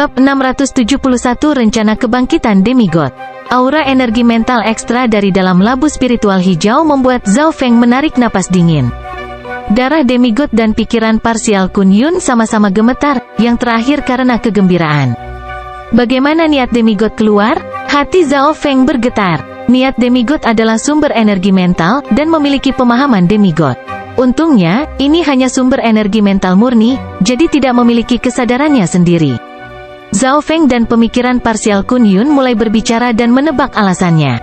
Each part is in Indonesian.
Bab 671 Rencana Kebangkitan Demigod. Aura energi mental ekstra dari dalam labu spiritual hijau membuat Zhao Feng menarik napas dingin. Darah demigod dan pikiran parsial Kun Yun sama-sama gemetar, yang terakhir karena kegembiraan. Bagaimana niat demigod keluar? Hati Zhao Feng bergetar. Niat demigod adalah sumber energi mental, dan memiliki pemahaman demigod. Untungnya, ini hanya sumber energi mental murni, jadi tidak memiliki kesadarannya sendiri. Zhao Feng dan pemikiran parsial Kun Yun mulai berbicara dan menebak alasannya.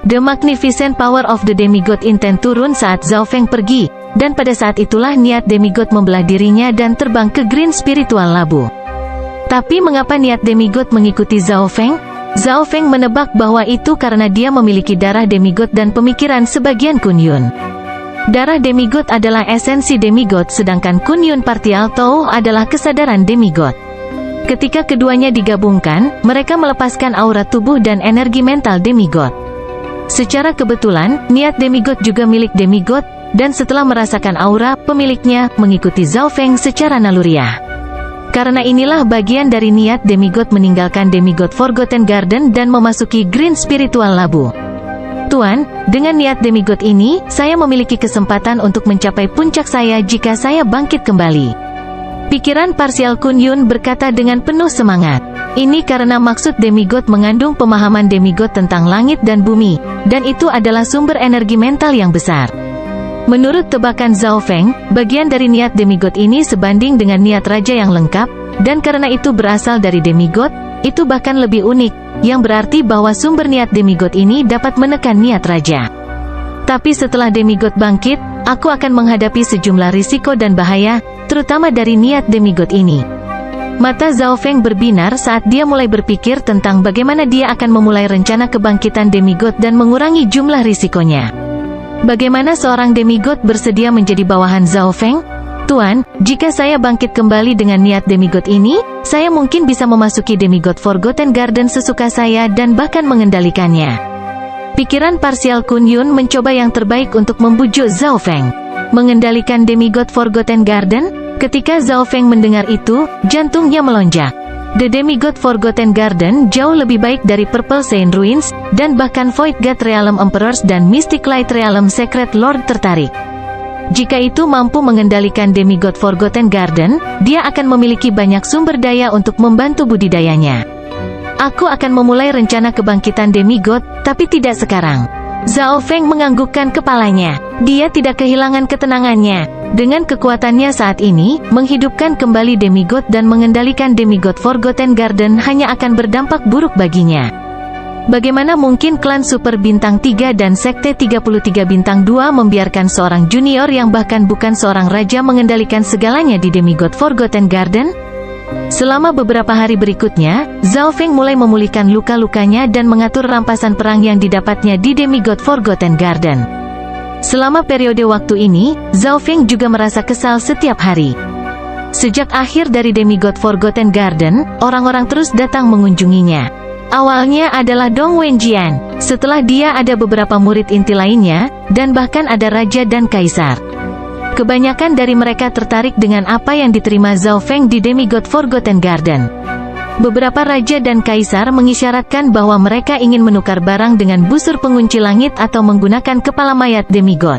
The magnificent power of the demigod intend turun saat Zhao Feng pergi, dan pada saat itulah niat demigod membelah dirinya dan terbang ke green spiritual labu. Tapi mengapa niat demigod mengikuti Zhao Feng? Zhao Feng menebak bahwa itu karena dia memiliki darah demigod dan pemikiran sebagian Kun Yun. Darah demigod adalah esensi demigod, sedangkan Kun Yun partial Tou adalah kesadaran demigod. Ketika keduanya digabungkan, mereka melepaskan aura tubuh dan energi mental demigod. Secara kebetulan, niat demigod juga milik demigod, dan setelah merasakan aura, pemiliknya mengikuti Zhao Feng secara naluriah. Karena inilah bagian dari niat demigod meninggalkan demigod Forgotten Garden dan memasuki green spiritual labu. Tuan, dengan niat demigod ini, saya memiliki kesempatan untuk mencapai puncak saya jika saya bangkit kembali. Pikiran parsial Kun Yun berkata dengan penuh semangat. Ini karena maksud demigod mengandung pemahaman demigod tentang langit dan bumi, dan itu adalah sumber energi mental yang besar. Menurut tebakan Zhao Feng, bagian dari niat demigod ini sebanding dengan niat raja yang lengkap, dan karena itu berasal dari demigod, itu bahkan lebih unik, yang berarti bahwa sumber niat demigod ini dapat menekan niat raja. Tapi setelah demigod bangkit, aku akan menghadapi sejumlah risiko dan bahaya, terutama dari niat demigod ini. Mata Zhao Feng berbinar saat dia mulai berpikir tentang bagaimana dia akan memulai rencana kebangkitan demigod dan mengurangi jumlah risikonya. Bagaimana seorang demigod bersedia menjadi bawahan Zhao Feng? Tuan, jika saya bangkit kembali dengan niat demigod ini, saya mungkin bisa memasuki demigod Forgotten Garden sesuka saya dan bahkan mengendalikannya. Pikiran parsial Kun Yun mencoba yang terbaik untuk membujuk Zhao Feng. Mengendalikan demigod Forgotten Garden? Ketika Zhao Feng mendengar itu, jantungnya melonjak. The demigod Forgotten Garden jauh lebih baik dari Purple Saint Ruins, dan bahkan Void God Realm Emperors dan Mystic Light Realm Secret Lord tertarik. Jika itu mampu mengendalikan demigod Forgotten Garden, dia akan memiliki banyak sumber daya untuk membantu budidayanya. Aku akan memulai rencana kebangkitan demigod, tapi tidak sekarang. Zhao Feng menganggukkan kepalanya. Dia tidak kehilangan ketenangannya. Dengan kekuatannya saat ini, menghidupkan kembali demigod dan mengendalikan demigod Forgotten Garden hanya akan berdampak buruk baginya. Bagaimana mungkin klan Super Bintang 3 dan Sekte 33 Bintang 2 membiarkan seorang junior yang bahkan bukan seorang raja mengendalikan segalanya di demigod Forgotten Garden? Selama beberapa hari berikutnya, Zhao Feng mulai memulihkan luka-lukanya dan mengatur rampasan perang yang didapatnya di demigod Forgotten Garden. Selama periode waktu ini, Zhao Feng juga merasa kesal setiap hari. Sejak akhir dari demigod Forgotten Garden, orang-orang terus datang mengunjunginya. Awalnya adalah Dong Wenjian, setelah dia ada beberapa murid inti lainnya, dan bahkan ada raja dan kaisar. Kebanyakan dari mereka tertarik dengan apa yang diterima Zhao Feng di demigod Forgotten Garden. Beberapa raja dan kaisar mengisyaratkan bahwa mereka ingin menukar barang dengan busur pengunci langit atau menggunakan kepala mayat demigod.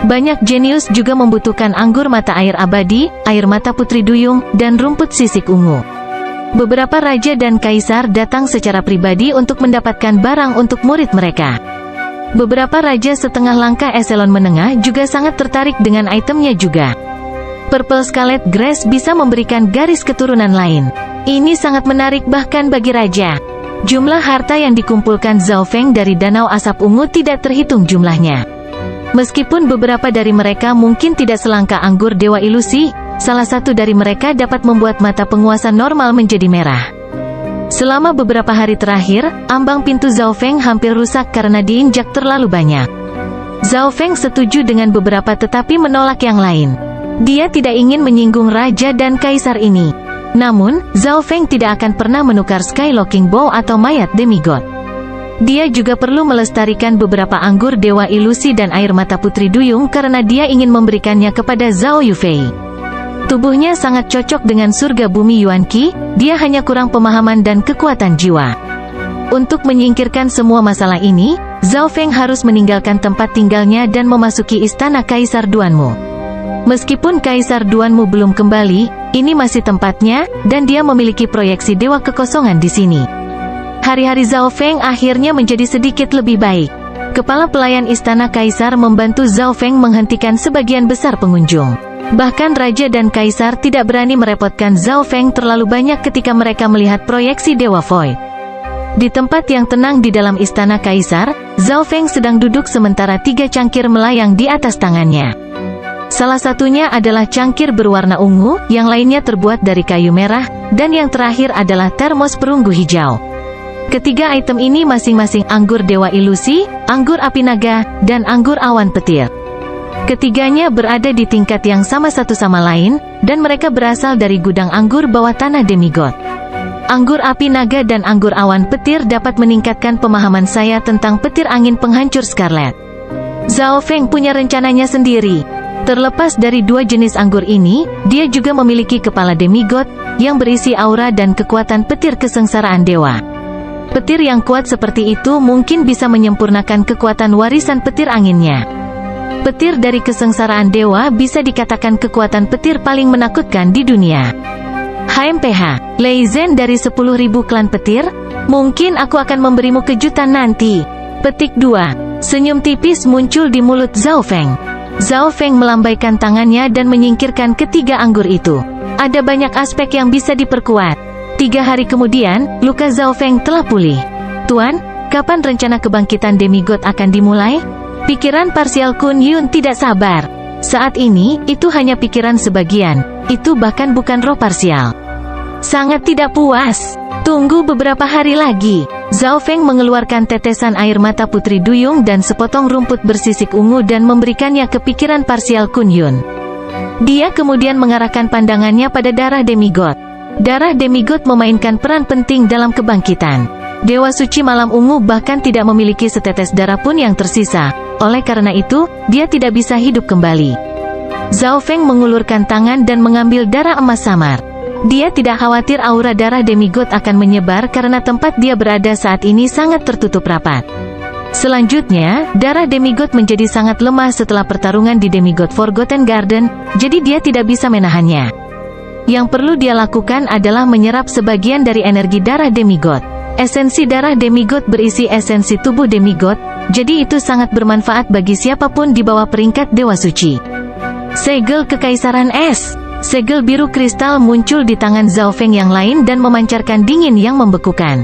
Banyak jenius juga membutuhkan anggur mata air abadi, air mata putri duyung, dan rumput sisik ungu. Beberapa raja dan kaisar datang secara pribadi untuk mendapatkan barang untuk murid mereka. Beberapa raja setengah langkah eselon menengah juga sangat tertarik dengan itemnya juga. Purple Scarlet Grass bisa memberikan garis keturunan lain. Ini sangat menarik bahkan bagi raja. Jumlah harta yang dikumpulkan Zhao Feng dari Danau Asap Ungu tidak terhitung jumlahnya. Meskipun beberapa dari mereka mungkin tidak selangka anggur Dewa Ilusi, salah satu dari mereka dapat membuat mata penguasa normal menjadi merah. Selama beberapa hari terakhir, ambang pintu Zhao Feng hampir rusak karena diinjak terlalu banyak. Zhao Feng setuju dengan beberapa tetapi menolak yang lain. Dia tidak ingin menyinggung raja dan kaisar ini. Namun, Zhao Feng tidak akan pernah menukar Skylocking Bow atau mayat demigod. Dia juga perlu melestarikan beberapa anggur Dewa Ilusi dan air mata putri duyung karena dia ingin memberikannya kepada Zhao Yufei. Tubuhnya sangat cocok dengan surga bumi Yuan Qi, dia hanya kurang pemahaman dan kekuatan jiwa. Untuk menyingkirkan semua masalah ini, Zhao Feng harus meninggalkan tempat tinggalnya dan memasuki istana Kaisar Duanmu. Meskipun Kaisar Duanmu belum kembali, ini masih tempatnya, dan dia memiliki proyeksi dewa kekosongan di sini. Hari-hari Zhao Feng akhirnya menjadi sedikit lebih baik. Kepala pelayan istana Kaisar membantu Zhao Feng menghentikan sebagian besar pengunjung. Bahkan Raja dan Kaisar tidak berani merepotkan Zhao Feng terlalu banyak ketika mereka melihat proyeksi Dewa Void. Di tempat yang tenang di dalam istana Kaisar, Zhao Feng sedang duduk sementara 3 cangkir melayang di atas tangannya. Salah satunya adalah cangkir berwarna ungu, yang lainnya terbuat dari kayu merah, dan yang terakhir adalah termos perunggu hijau. Ketiga item ini masing-masing anggur dewa ilusi, anggur api naga, dan anggur awan petir. Ketiganya berada di tingkat yang sama satu sama lain, dan mereka berasal dari gudang anggur bawah tanah demigod. Anggur api naga dan anggur awan petir dapat meningkatkan pemahaman saya tentang petir angin penghancur Scarlet. Zhao Feng punya rencananya sendiri. Terlepas dari 2 jenis anggur ini, dia juga memiliki kepala demigod, yang berisi aura dan kekuatan petir kesengsaraan dewa. Petir yang kuat seperti itu mungkin bisa menyempurnakan kekuatan warisan petir anginnya. Petir dari kesengsaraan dewa bisa dikatakan kekuatan petir paling menakutkan di dunia. HMPH, Lei Zhen dari 10.000 klan petir, mungkin aku akan memberimu kejutan nanti. Petik 2. Senyum tipis muncul di mulut Zhao Feng. Zhao Feng melambaikan tangannya dan menyingkirkan ketiga anggur itu. Ada banyak aspek yang bisa diperkuat. 3 hari kemudian, luka Zhao Feng telah pulih. Tuan, kapan rencana kebangkitan demigod akan dimulai? Pikiran parsial Kun Yun tidak sabar. Saat ini, itu hanya pikiran sebagian. Itu bahkan bukan roh parsial. Sangat tidak puas. Tunggu beberapa hari lagi. Zhao Feng mengeluarkan tetesan air mata Putri Duyung dan sepotong rumput bersisik ungu dan memberikannya ke pikiran parsial Kun Yun. Dia kemudian mengarahkan pandangannya pada darah demigod. Darah demigod memainkan peran penting dalam kebangkitan. Dewa suci malam ungu bahkan tidak memiliki setetes darah pun yang tersisa. Oleh karena itu, dia tidak bisa hidup kembali. Zhao Feng mengulurkan tangan dan mengambil darah emas samar. Dia tidak khawatir aura darah demigod akan menyebar karena tempat dia berada saat ini sangat tertutup rapat. Selanjutnya, darah demigod menjadi sangat lemah setelah pertarungan di Demigod Forgotten Garden, jadi dia tidak bisa menahannya. Yang perlu dia lakukan adalah menyerap sebagian dari energi darah demigod. Esensi darah demigod berisi esensi tubuh demigod, jadi itu sangat bermanfaat bagi siapapun di bawah peringkat Dewa Suci. Segel Kekaisaran Es. Segel biru kristal muncul di tangan Zhao Feng yang lain dan memancarkan dingin yang membekukan.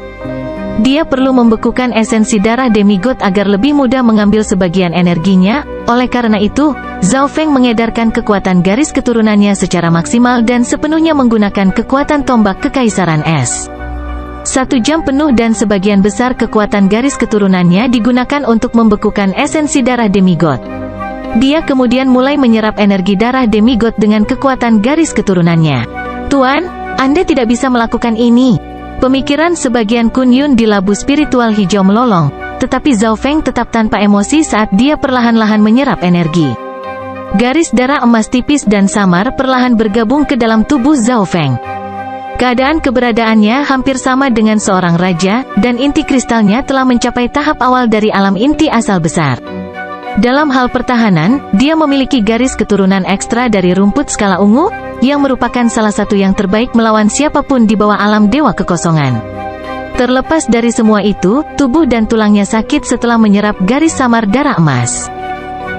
Dia perlu membekukan esensi darah demigod agar lebih mudah mengambil sebagian energinya. Oleh karena itu, Zhao Feng mengedarkan kekuatan garis keturunannya secara maksimal dan sepenuhnya menggunakan kekuatan tombak Kekaisaran Es. 1 jam penuh dan sebagian besar kekuatan garis keturunannya digunakan untuk membekukan esensi darah demigod. Dia kemudian mulai menyerap energi darah demigod dengan kekuatan garis keturunannya. Tuan, Anda tidak bisa melakukan ini. Pemikiran sebagian Kun Yun di labu spiritual hijau melolong, tetapi Zhao Feng tetap tanpa emosi saat dia perlahan-lahan menyerap energi. Garis darah emas tipis dan samar perlahan bergabung ke dalam tubuh Zhao Feng. Keadaan keberadaannya hampir sama dengan seorang raja, dan inti kristalnya telah mencapai tahap awal dari alam inti asal besar. Dalam hal pertahanan, dia memiliki garis keturunan ekstra dari rumput skala ungu, yang merupakan salah satu yang terbaik melawan siapapun di bawah alam dewa kekosongan. Terlepas dari semua itu, tubuh dan tulangnya sakit setelah menyerap garis samar darah emas.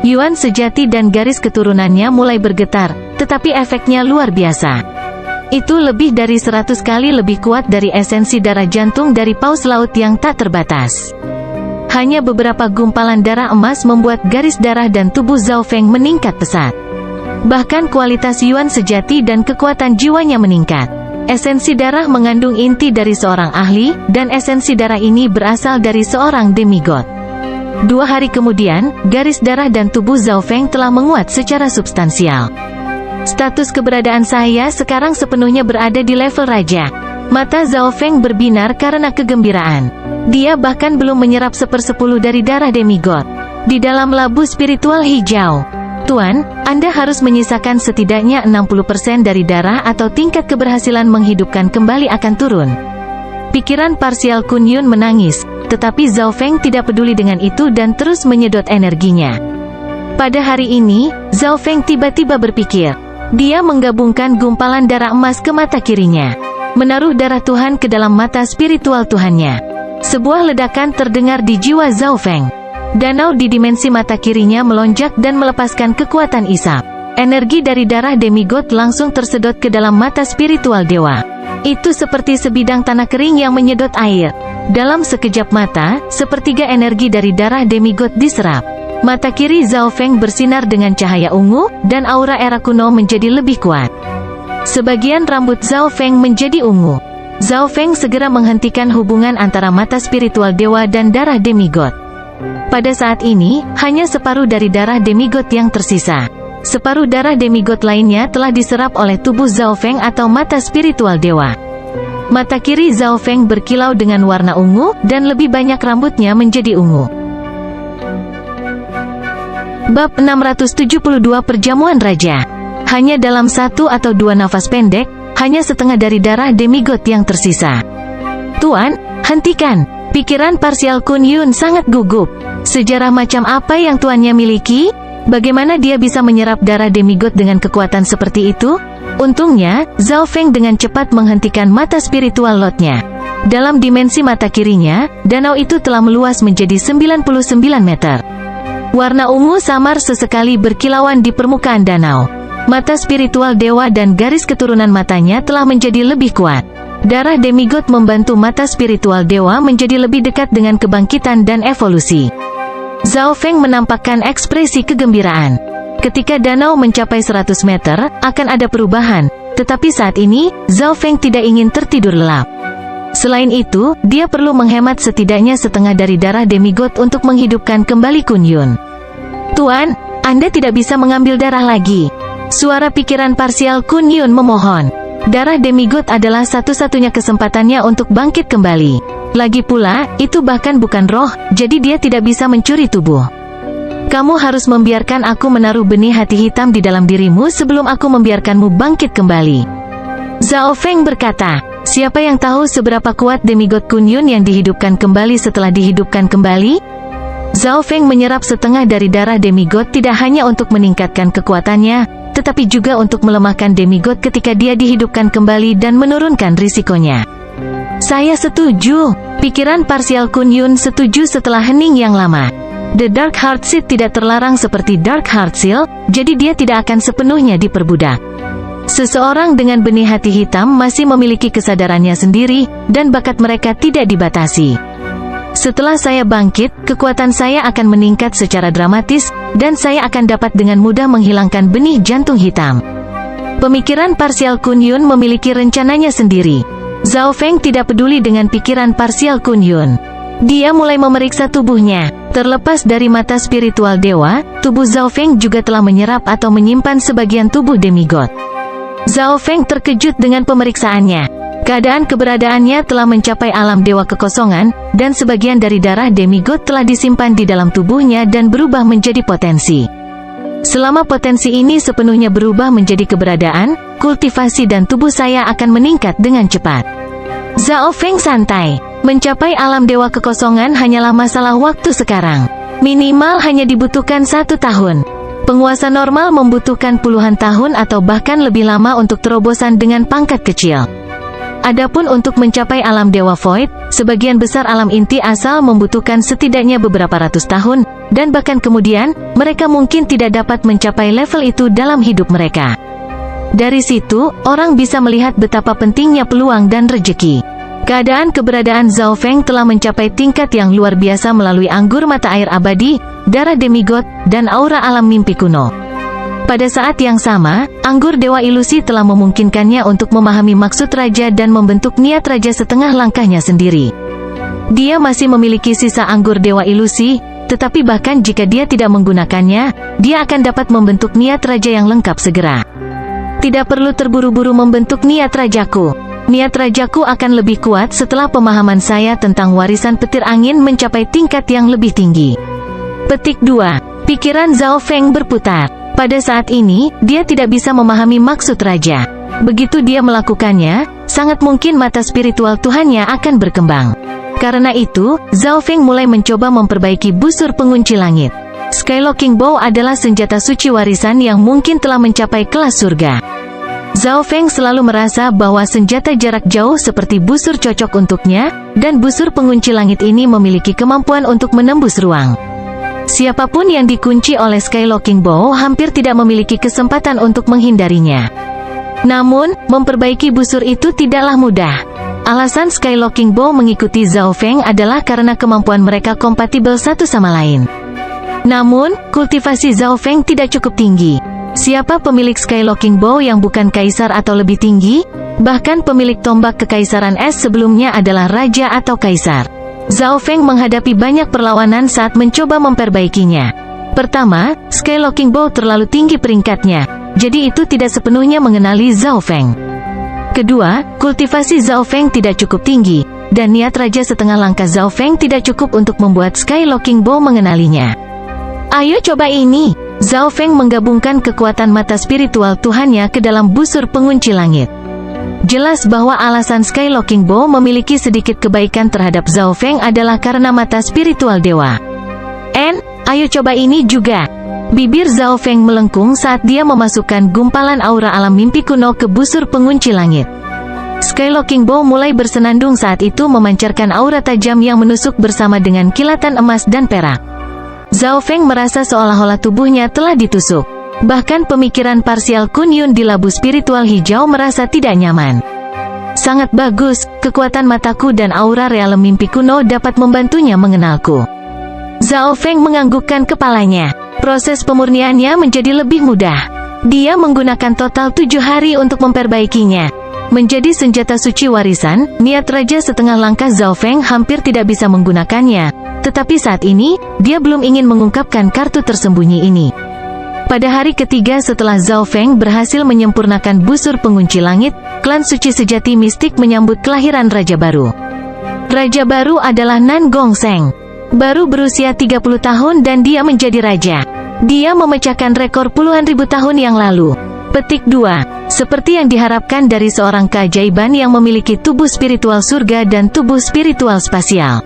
Yuan sejati dan garis keturunannya mulai bergetar, tetapi efeknya luar biasa. Itu lebih dari 100 kali lebih kuat dari esensi darah jantung dari paus laut yang tak terbatas. Hanya beberapa gumpalan darah emas membuat garis darah dan tubuh Zhao Feng meningkat pesat. Bahkan kualitas Yuan sejati dan kekuatan jiwanya meningkat. Esensi darah mengandung inti dari seorang ahli, dan esensi darah ini berasal dari seorang demigod. 2 hari kemudian, garis darah dan tubuh Zhao Feng telah menguat secara substansial. Status keberadaan saya sekarang sepenuhnya berada di level raja. Mata Zhao Feng berbinar karena kegembiraan. Dia bahkan belum menyerap 1/10 dari darah demigod. Di dalam labu spiritual hijau, Tuan, Anda harus menyisakan setidaknya 60% dari darah atau tingkat keberhasilan menghidupkan kembali akan turun. Pikiran parsial Kun Yun menangis, tetapi Zhao Feng tidak peduli dengan itu dan terus menyedot energinya. Pada hari ini, Zhao Feng tiba-tiba berpikir. Dia menggabungkan gumpalan darah emas ke mata kirinya, menaruh darah Tuhan ke dalam mata spiritual Tuhannya. Sebuah ledakan terdengar di jiwa Zhao Feng. Danau di dimensi mata kirinya melonjak dan melepaskan kekuatan isap. Energi dari darah demigod langsung tersedot ke dalam mata spiritual dewa. Itu seperti sebidang tanah kering yang menyedot air. Dalam sekejap mata, sepertiga energi dari darah demigod diserap. Mata kiri Zhao Feng bersinar dengan cahaya ungu, dan aura era kuno menjadi lebih kuat. Sebagian rambut Zhao Feng menjadi ungu. Zhao Feng segera menghentikan hubungan antara mata spiritual dewa dan darah demigod. Pada saat ini, hanya separuh dari darah demigod yang tersisa. Separuh darah demigod lainnya telah diserap oleh tubuh Zhao Feng atau mata spiritual dewa. Mata kiri Zhao Feng berkilau dengan warna ungu, dan lebih banyak rambutnya menjadi ungu. Bab 672 Perjamuan Raja. Hanya dalam 1 atau 2 nafas pendek, hanya setengah dari darah demigod yang tersisa. Tuan, hentikan. Pikiran parsial Kun Yun sangat gugup. Sejarah macam apa yang tuannya miliki? Bagaimana dia bisa menyerap darah demigod dengan kekuatan seperti itu? Untungnya, Zhao Feng dengan cepat menghentikan mata spiritual lotnya. Dalam dimensi mata kirinya, danau itu telah meluas menjadi 99 meter. Warna ungu samar sesekali berkilauan di permukaan danau. Mata spiritual dewa dan garis keturunan matanya telah menjadi lebih kuat. Darah demigod membantu mata spiritual dewa menjadi lebih dekat dengan kebangkitan dan evolusi. Zhao Feng menampakkan ekspresi kegembiraan. Ketika danau mencapai 100 meter, akan ada perubahan. Tetapi saat ini, Zhao Feng tidak ingin tertidur lelap. Selain itu, dia perlu menghemat setidaknya setengah dari darah demigod untuk menghidupkan kembali Kun Yun. Tuan, Anda tidak bisa mengambil darah lagi. Suara pikiran parsial Kun Yun memohon. Darah demigod adalah satu-satunya kesempatannya untuk bangkit kembali. Lagi pula, itu bahkan bukan roh, jadi dia tidak bisa mencuri tubuh. Kamu harus membiarkan aku menaruh benih hati hitam di dalam dirimu sebelum aku membiarkanmu bangkit kembali. Zhao Feng berkata, siapa yang tahu seberapa kuat demigod Kun Yun yang dihidupkan kembali setelah dihidupkan kembali? Zhao Feng menyerap setengah dari darah demigod tidak hanya untuk meningkatkan kekuatannya, tetapi juga untuk melemahkan demigod ketika dia dihidupkan kembali dan menurunkan risikonya. Saya setuju. Pikiran parsial Kun Yun setuju setelah hening yang lama. The Dark Heart Seed tidak terlarang seperti Dark Heart Seal, jadi dia tidak akan sepenuhnya diperbudak. Seseorang dengan benih hati hitam masih memiliki kesadarannya sendiri, dan bakat mereka tidak dibatasi. Setelah saya bangkit, kekuatan saya akan meningkat secara dramatis, dan saya akan dapat dengan mudah menghilangkan benih jantung hitam. Pemikiran parsial Kun Yun memiliki rencananya sendiri. Zhao Feng tidak peduli dengan pikiran parsial Kun Yun. Dia mulai memeriksa tubuhnya. Terlepas dari mata spiritual dewa, tubuh Zhao Feng juga telah menyerap atau menyimpan sebagian tubuh demigod. Zhao Feng terkejut dengan pemeriksaannya. Keadaan keberadaannya telah mencapai alam dewa kekosongan, dan sebagian dari darah demigod telah disimpan di dalam tubuhnya dan berubah menjadi potensi. Selama potensi ini sepenuhnya berubah menjadi keberadaan, kultivasi dan tubuh saya akan meningkat dengan cepat. Zhao Feng santai. Mencapai alam dewa kekosongan hanyalah masalah waktu sekarang. Minimal hanya dibutuhkan 1 tahun. Penguasa normal membutuhkan puluhan tahun atau bahkan lebih lama untuk terobosan dengan pangkat kecil. Adapun untuk mencapai alam dewa void, sebagian besar alam inti asal membutuhkan setidaknya beberapa ratus tahun, dan bahkan kemudian, mereka mungkin tidak dapat mencapai level itu dalam hidup mereka. Dari situ, orang bisa melihat betapa pentingnya peluang dan rejeki. Keadaan keberadaan Zhao Feng telah mencapai tingkat yang luar biasa melalui anggur mata air abadi, darah demigod, dan aura alam mimpi kuno. Pada saat yang sama, anggur dewa ilusi telah memungkinkannya untuk memahami maksud raja dan membentuk niat raja setengah langkahnya sendiri. Dia masih memiliki sisa anggur dewa ilusi, tetapi bahkan jika dia tidak menggunakannya, dia akan dapat membentuk niat raja yang lengkap segera. Tidak perlu terburu-buru membentuk niat rajaku. Niat rajaku akan lebih kuat setelah pemahaman saya tentang warisan petir angin mencapai tingkat yang lebih tinggi. Petik 2. Pikiran Zhao Feng berputar. Pada saat ini, dia tidak bisa memahami maksud raja. Begitu dia melakukannya, sangat mungkin mata spiritual Tuhannya akan berkembang. Karena itu, Zhao Feng mulai mencoba memperbaiki busur pengunci langit. Skylocking Bow adalah senjata suci warisan yang mungkin telah mencapai kelas surga. Zhao Feng selalu merasa bahwa senjata jarak jauh seperti busur cocok untuknya, dan busur pengunci langit ini memiliki kemampuan untuk menembus ruang. Siapapun yang dikunci oleh Skylocking Bow hampir tidak memiliki kesempatan untuk menghindarinya. Namun, memperbaiki busur itu tidaklah mudah. Alasan Skylocking Bow mengikuti Zhao Feng adalah karena kemampuan mereka kompatibel satu sama lain. Namun, kultivasi Zhao Feng tidak cukup tinggi. Siapa pemilik Skylocking Bow yang bukan kaisar atau lebih tinggi? Bahkan pemilik tombak kekaisaran es sebelumnya adalah raja atau kaisar. Zhao Feng menghadapi banyak perlawanan saat mencoba memperbaikinya. Pertama, Skylocking Bow terlalu tinggi peringkatnya, jadi itu tidak sepenuhnya mengenali Zhao Feng. Kedua, kultivasi Zhao Feng tidak cukup tinggi, dan niat raja setengah langkah Zhao Feng tidak cukup untuk membuat Skylocking Bow mengenalinya. Ayo coba ini. Zhao Feng menggabungkan kekuatan mata spiritual Tuhannya ke dalam busur pengunci langit. Jelas bahwa alasan Skylocking Bow memiliki sedikit kebaikan terhadap Zhao Feng adalah karena mata spiritual dewa. Ayo coba ini juga. Bibir Zhao Feng melengkung saat dia memasukkan gumpalan aura alam mimpi kuno ke busur pengunci langit. Skylocking Bow mulai bersenandung saat itu memancarkan aura tajam yang menusuk bersama dengan kilatan emas dan perak. Zhao Feng merasa seolah-olah tubuhnya telah ditusuk. Bahkan pemikiran parsial Kun Yun di labu spiritual hijau merasa tidak nyaman. Sangat bagus, kekuatan mataku dan aura realem mimpi kuno dapat membantunya mengenalku. Zhao Feng menganggukkan kepalanya. Proses pemurniannya menjadi lebih mudah. Dia menggunakan total 7 hari untuk memperbaikinya. Menjadi senjata suci warisan, niat raja setengah langkah Zhao Feng hampir tidak bisa menggunakannya. Tetapi saat ini, dia belum ingin mengungkapkan kartu tersembunyi ini. Pada hari ketiga setelah Zhao Feng berhasil menyempurnakan busur pengunci langit, klan suci sejati mistik menyambut kelahiran raja baru. Raja baru adalah Nan Gongsheng. Baru berusia 30 tahun dan dia menjadi raja. Dia memecahkan rekor puluhan ribu tahun yang lalu. Petik 2. Seperti yang diharapkan dari seorang keajaiban yang memiliki tubuh spiritual surga dan tubuh spiritual spasial.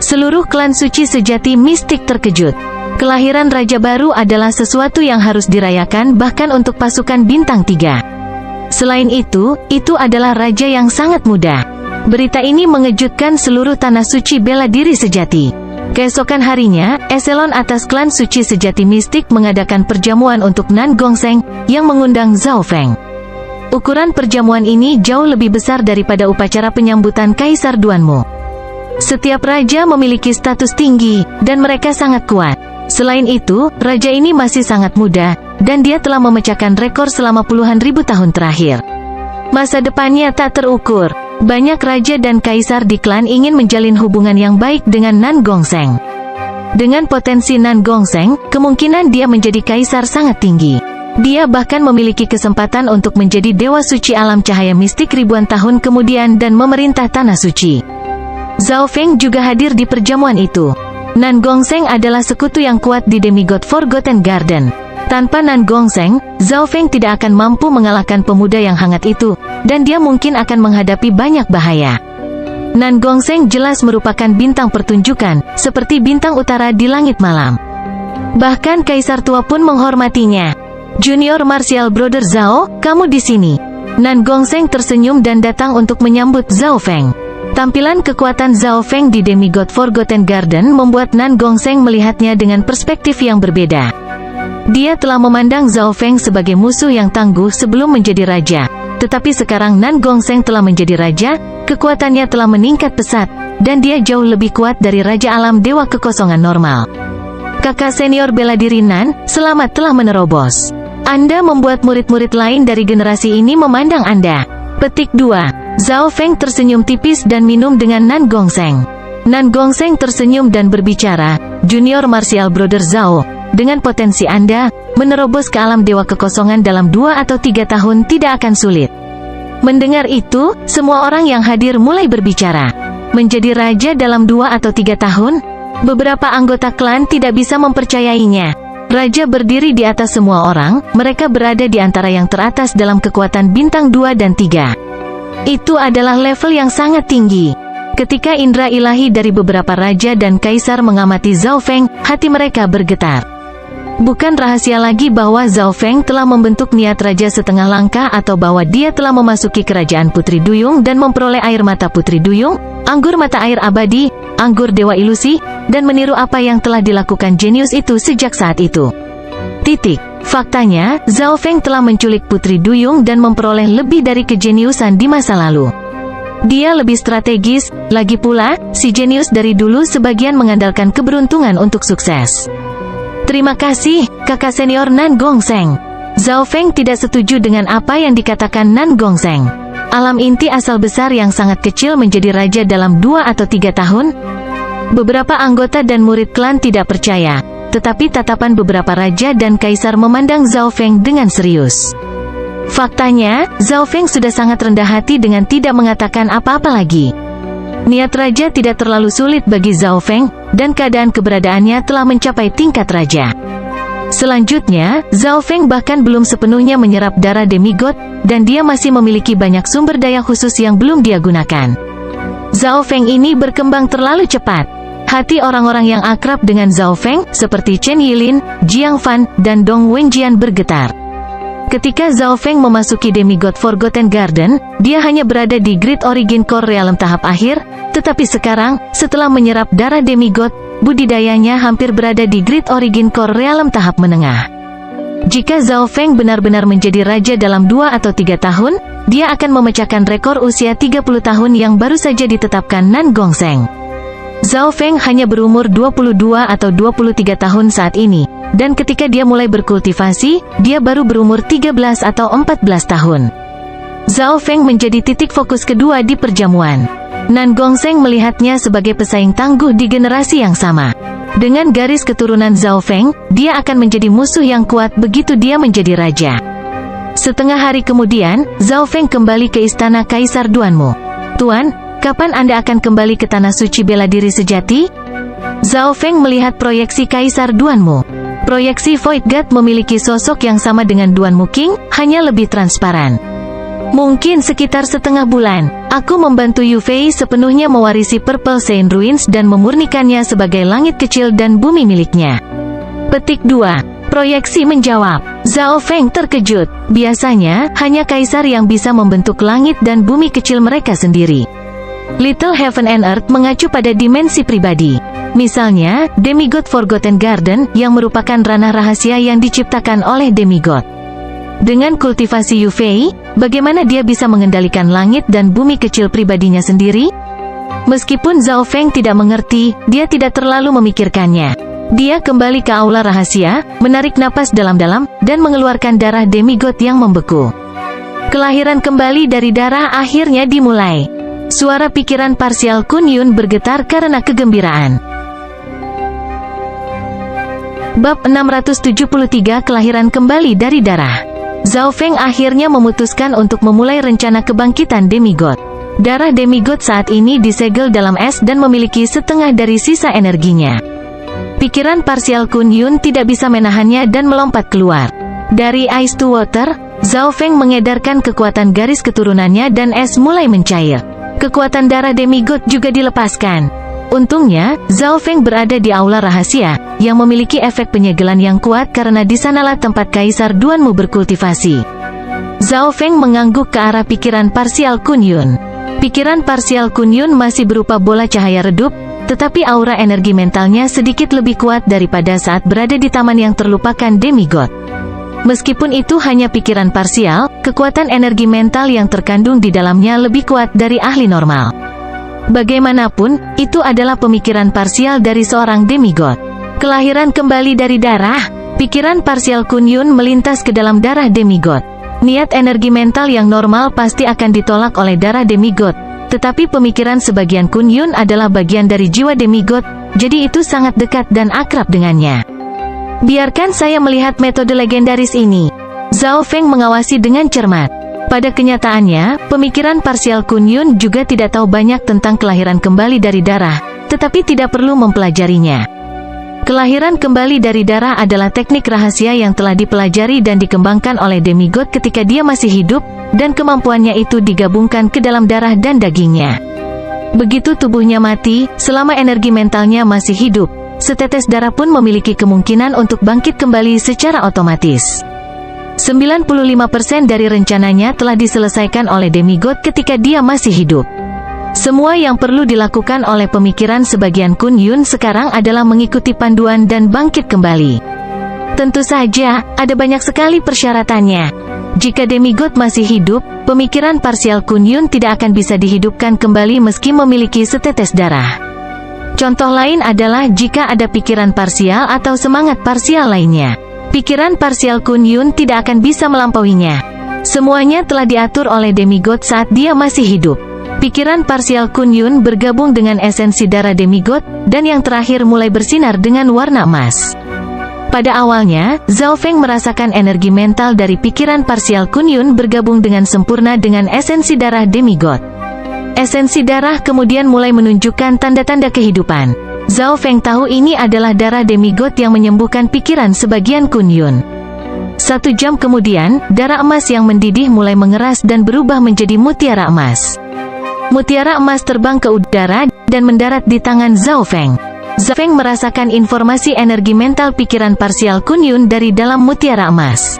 Seluruh klan suci sejati mistik terkejut. Kelahiran raja baru adalah sesuatu yang harus dirayakan bahkan untuk pasukan bintang 3. Selain itu adalah raja yang sangat muda. Berita ini mengejutkan seluruh tanah suci bela diri sejati. Keesokan harinya, eselon atas klan suci sejati mistik mengadakan perjamuan untuk Nan Gongsheng yang mengundang Zhao Feng. Ukuran perjamuan ini jauh lebih besar daripada upacara penyambutan Kaisar Duanmu. Setiap raja memiliki status tinggi, dan mereka sangat kuat. Selain itu, raja ini masih sangat muda, dan dia telah memecahkan rekor selama puluhan ribu tahun terakhir. Masa depannya tak terukur. Banyak raja dan kaisar di klan ingin menjalin hubungan yang baik dengan Nan Gongsheng. Dengan potensi Nan Gongsheng, kemungkinan dia menjadi kaisar sangat tinggi. Dia bahkan memiliki kesempatan untuk menjadi dewa suci alam cahaya mistik ribuan tahun kemudian dan memerintah tanah suci. Zhao Feng juga hadir di perjamuan itu. Nan Gongsheng adalah sekutu yang kuat di Demigod Forgotten Garden. Tanpa Nan Gongsheng, Zhao Feng tidak akan mampu mengalahkan pemuda yang hangat itu, dan dia mungkin akan menghadapi banyak bahaya. Nan Gongsheng jelas merupakan bintang pertunjukan, seperti bintang utara di langit malam. Bahkan Kaisar tua pun menghormatinya. Junior Martial Brother Zhao, kamu di sini. Nan Gongsheng tersenyum dan datang untuk menyambut Zhao Feng. Tampilan kekuatan Zhao Feng di Demigod Forgotten Garden membuat Nan Gongsheng melihatnya dengan perspektif yang berbeda. Dia telah memandang Zhao Feng sebagai musuh yang tangguh sebelum menjadi raja. Tetapi sekarang Nan Gongsheng telah menjadi raja, kekuatannya telah meningkat pesat, dan dia jauh lebih kuat dari Raja Alam Dewa Kekosongan normal. Kakak senior bela diri Nan, selamat telah menerobos. Anda membuat murid-murid lain dari generasi ini memandang Anda. Petik 2. Zhao Feng tersenyum tipis dan minum dengan Nan Gongsheng. Nan Gongsheng tersenyum dan berbicara, Junior Martial Brother Zhao, dengan potensi Anda, menerobos ke alam Dewa Kekosongan dalam 2 atau 3 tahun tidak akan sulit. Mendengar itu, semua orang yang hadir mulai berbicara. Menjadi raja dalam 2 atau 3 tahun? Beberapa anggota klan tidak bisa mempercayainya. Raja berdiri di atas semua orang, mereka berada di antara yang teratas dalam kekuatan bintang 2 dan 3. Itu adalah level yang sangat tinggi. Ketika indera ilahi dari beberapa raja dan kaisar mengamati Zhao Feng, hati mereka bergetar. Bukan rahasia lagi bahwa Zhao Feng telah membentuk niat raja setengah langkah atau bahwa dia telah memasuki kerajaan Putri Duyung dan memperoleh air mata Putri Duyung, anggur mata air abadi, anggur dewa ilusi, dan meniru apa yang telah dilakukan jenius itu sejak saat itu. Faktanya, Zhao Feng telah menculik Putri Duyung dan memperoleh lebih dari kejeniusan di masa lalu. Dia lebih strategis, lagi pula, si jenius dari dulu sebagian mengandalkan keberuntungan untuk sukses. Terima kasih, kakak senior Nan Gongsheng. Zhao Feng tidak setuju dengan apa yang dikatakan Nan Gongsheng. Alam inti asal besar yang sangat kecil menjadi raja dalam 2 atau 3 tahun? Beberapa anggota dan murid klan tidak percaya, tetapi tatapan beberapa raja dan kaisar memandang Zhao Feng dengan serius. Faktanya, Zhao Feng sudah sangat rendah hati dengan tidak mengatakan apa-apa lagi. Niat raja tidak terlalu sulit bagi Zhao Feng, dan keadaan keberadaannya telah mencapai tingkat raja. Selanjutnya, Zhao Feng bahkan belum sepenuhnya menyerap darah demigod, dan dia masih memiliki banyak sumber daya khusus yang belum dia gunakan. Zhao Feng ini berkembang terlalu cepat. Hati orang-orang yang akrab dengan Zhao Feng, seperti Chen Yilin, Jiang Fan, dan Dong Wenjian bergetar. Ketika Zhao Feng memasuki Demigod Forgotten Garden, dia hanya berada di Great Origin Core Realm tahap akhir, tetapi sekarang, setelah menyerap darah Demigod, budidayanya hampir berada di Great Origin Core Realm tahap menengah. Jika Zhao Feng benar-benar menjadi raja dalam 2 atau 3 tahun, dia akan memecahkan rekor usia 30 tahun yang baru saja ditetapkan Nan Gongsheng. Zhao Feng hanya berumur 22 atau 23 tahun saat ini, dan ketika dia mulai berkultivasi, dia baru berumur 13 atau 14 tahun. Zhao Feng menjadi titik fokus kedua di perjamuan. Nan Gongsheng melihatnya sebagai pesaing tangguh di generasi yang sama. Dengan garis keturunan Zhao Feng, dia akan menjadi musuh yang kuat begitu dia menjadi raja. Setengah hari kemudian, Zhao Feng kembali ke istana Kaisar Duanmu. Tuan, kapan Anda akan kembali ke Tanah Suci Bela Diri Sejati? Zhao Feng melihat proyeksi Kaisar Duanmu. Proyeksi Void God memiliki sosok yang sama dengan Duanmu King, hanya lebih transparan. Mungkin sekitar setengah bulan, aku membantu Yu Fei sepenuhnya mewarisi Purple Saint Ruins dan memurnikannya sebagai langit kecil dan bumi miliknya. Petik 2. Proyeksi menjawab. Zhao Feng terkejut. Biasanya, hanya kaisar yang bisa membentuk langit dan bumi kecil mereka sendiri. Little Heaven and Earth mengacu pada dimensi pribadi. Misalnya, Demigod Forgotten Garden, yang merupakan ranah rahasia yang diciptakan oleh Demigod. Dengan kultivasi Yu Fei, bagaimana dia bisa mengendalikan langit dan bumi kecil pribadinya sendiri? Meskipun Zhao Feng tidak mengerti, dia tidak terlalu memikirkannya. Dia kembali ke aula rahasia, menarik napas dalam-dalam, dan mengeluarkan darah Demigod yang membeku. Kelahiran kembali dari darah akhirnya dimulai. Suara pikiran parsial Kun Yun bergetar karena kegembiraan. Bab 673 Kelahiran Kembali dari Darah. Zhao Feng akhirnya memutuskan untuk memulai rencana kebangkitan Demigod. Darah Demigod saat ini disegel dalam es dan memiliki setengah dari sisa energinya. Pikiran parsial Kun Yun tidak bisa menahannya dan melompat keluar. Dari Ice to Water, Zhao Feng mengedarkan kekuatan garis keturunannya dan es mulai mencair. Kekuatan darah Demigod juga dilepaskan. Untungnya, Zhao Feng berada di aula rahasia, yang memiliki efek penyegelan yang kuat karena di sanalah tempat Kaisar Duanmu berkultivasi. Zhao Feng mengangguk ke arah pikiran parsial Kun Yun. Pikiran parsial Kun Yun masih berupa bola cahaya redup, tetapi aura energi mentalnya sedikit lebih kuat daripada saat berada di taman yang terlupakan Demigod. Meskipun itu hanya pikiran parsial, kekuatan energi mental yang terkandung di dalamnya lebih kuat dari ahli normal. Bagaimanapun, itu adalah pemikiran parsial dari seorang demigod. Kelahiran kembali dari darah, pikiran parsial Kun Yun melintas ke dalam darah demigod. Niat energi mental yang normal pasti akan ditolak oleh darah demigod, tetapi pemikiran sebagian Kun Yun adalah bagian dari jiwa demigod, jadi itu sangat dekat dan akrab dengannya. Biarkan saya melihat metode legendaris ini. Zhao Feng mengawasi dengan cermat. Pada kenyataannya, pemikiran parsial Kun Yun juga tidak tahu banyak tentang kelahiran kembali dari darah, tetapi tidak perlu mempelajarinya. Kelahiran kembali dari darah adalah teknik rahasia yang telah dipelajari dan dikembangkan oleh demigod ketika dia masih hidup, dan kemampuannya itu digabungkan ke dalam darah dan dagingnya. Begitu tubuhnya mati, selama energi mentalnya masih hidup, setetes darah pun memiliki kemungkinan untuk bangkit kembali secara otomatis. 95% dari rencananya telah diselesaikan oleh demigod ketika dia masih hidup. Semua yang perlu dilakukan oleh pemikiran sebagian Kun Yun sekarang adalah mengikuti panduan dan bangkit kembali. Tentu saja, ada banyak sekali persyaratannya. Jika demigod masih hidup, pemikiran parsial Kun Yun tidak akan bisa dihidupkan kembali meski memiliki setetes darah. Contoh lain adalah jika ada pikiran parsial atau semangat parsial lainnya. Pikiran parsial Kun Yun tidak akan bisa melampauinya. Semuanya telah diatur oleh demigod saat dia masih hidup. Pikiran parsial Kun Yun bergabung dengan esensi darah demigod, dan yang terakhir mulai bersinar dengan warna emas. Pada awalnya, Zhao Feng merasakan energi mental dari pikiran parsial Kun Yun bergabung dengan sempurna dengan esensi darah demigod. Esensi darah kemudian mulai menunjukkan tanda-tanda kehidupan. Zhao Feng tahu ini adalah darah demigod yang menyembuhkan pikiran sebagian Kun Yun. 1 jam kemudian, darah emas yang mendidih mulai mengeras dan berubah menjadi mutiara emas. Mutiara emas terbang ke udara dan mendarat di tangan Zhao Feng. Zhao Feng merasakan informasi energi mental pikiran parsial Kun Yun dari dalam mutiara emas.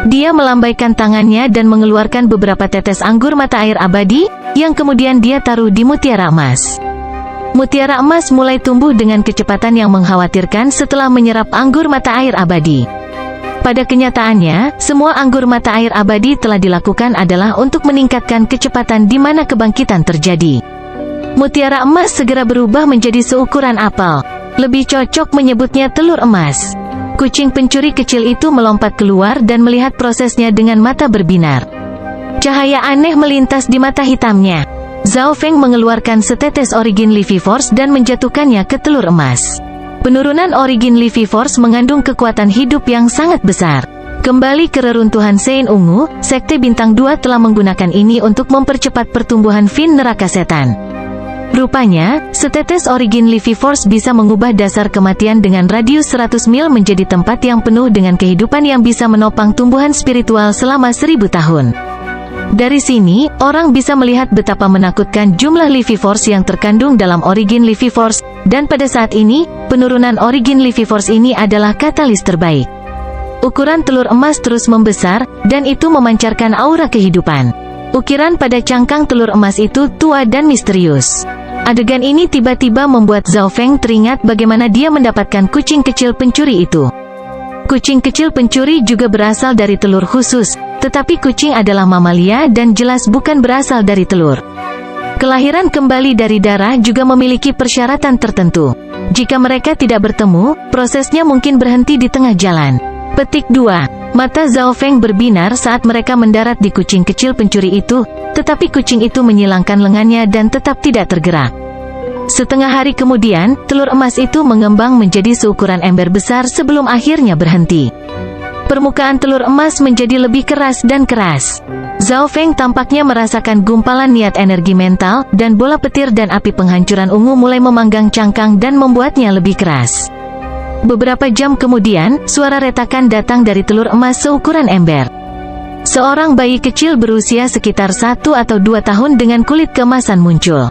Dia melambaikan tangannya dan mengeluarkan beberapa tetes anggur mata air abadi, yang kemudian dia taruh di mutiara emas. Mutiara emas mulai tumbuh dengan kecepatan yang mengkhawatirkan setelah menyerap anggur mata air abadi. Pada kenyataannya, semua anggur mata air abadi telah dilakukan adalah untuk meningkatkan kecepatan di mana kebangkitan terjadi. Mutiara emas segera berubah menjadi seukuran apel. Lebih cocok menyebutnya telur emas. Kucing pencuri kecil itu melompat keluar dan melihat prosesnya dengan mata berbinar. Cahaya aneh melintas di mata hitamnya. Zhao Feng mengeluarkan setetes origin Livy Force dan menjatuhkannya ke telur emas. Penurunan origin Livy Force mengandung kekuatan hidup yang sangat besar. Kembali ke reruntuhan Sein Ungu, Sekte Bintang 2 telah menggunakan ini untuk mempercepat pertumbuhan fin neraka setan. Rupanya, setetes origin Livy Force bisa mengubah dasar kematian dengan radius 100 mil menjadi tempat yang penuh dengan kehidupan yang bisa menopang tumbuhan spiritual selama 1000 tahun. Dari sini, orang bisa melihat betapa menakutkan jumlah Livy Force yang terkandung dalam origin Livy Force, dan pada saat ini, penurunan origin Livy Force ini adalah katalis terbaik. Ukuran telur emas terus membesar, dan itu memancarkan aura kehidupan. Ukiran pada cangkang telur emas itu tua dan misterius. Adegan ini tiba-tiba membuat Zhao Feng teringat bagaimana dia mendapatkan kucing kecil pencuri itu. Kucing kecil pencuri juga berasal dari telur khusus, tetapi kucing adalah mamalia dan jelas bukan berasal dari telur. Kelahiran kembali dari darah juga memiliki persyaratan tertentu. Jika mereka tidak bertemu, prosesnya mungkin berhenti di tengah jalan. Petik 2. Mata Zhao Feng berbinar saat mereka mendarat di kucing kecil pencuri itu, tetapi kucing itu menyilangkan lengannya dan tetap tidak tergerak. Setengah hari kemudian, telur emas itu mengembang menjadi seukuran ember besar sebelum akhirnya berhenti. Permukaan telur emas menjadi lebih keras dan keras. Zhao Feng tampaknya merasakan gumpalan niat energi mental, dan bola petir dan api penghancuran ungu mulai memanggang cangkang dan membuatnya lebih keras. Beberapa jam kemudian, suara retakan datang dari telur emas seukuran ember. Seorang bayi kecil berusia sekitar 1 atau 2 tahun dengan kulit keemasan muncul.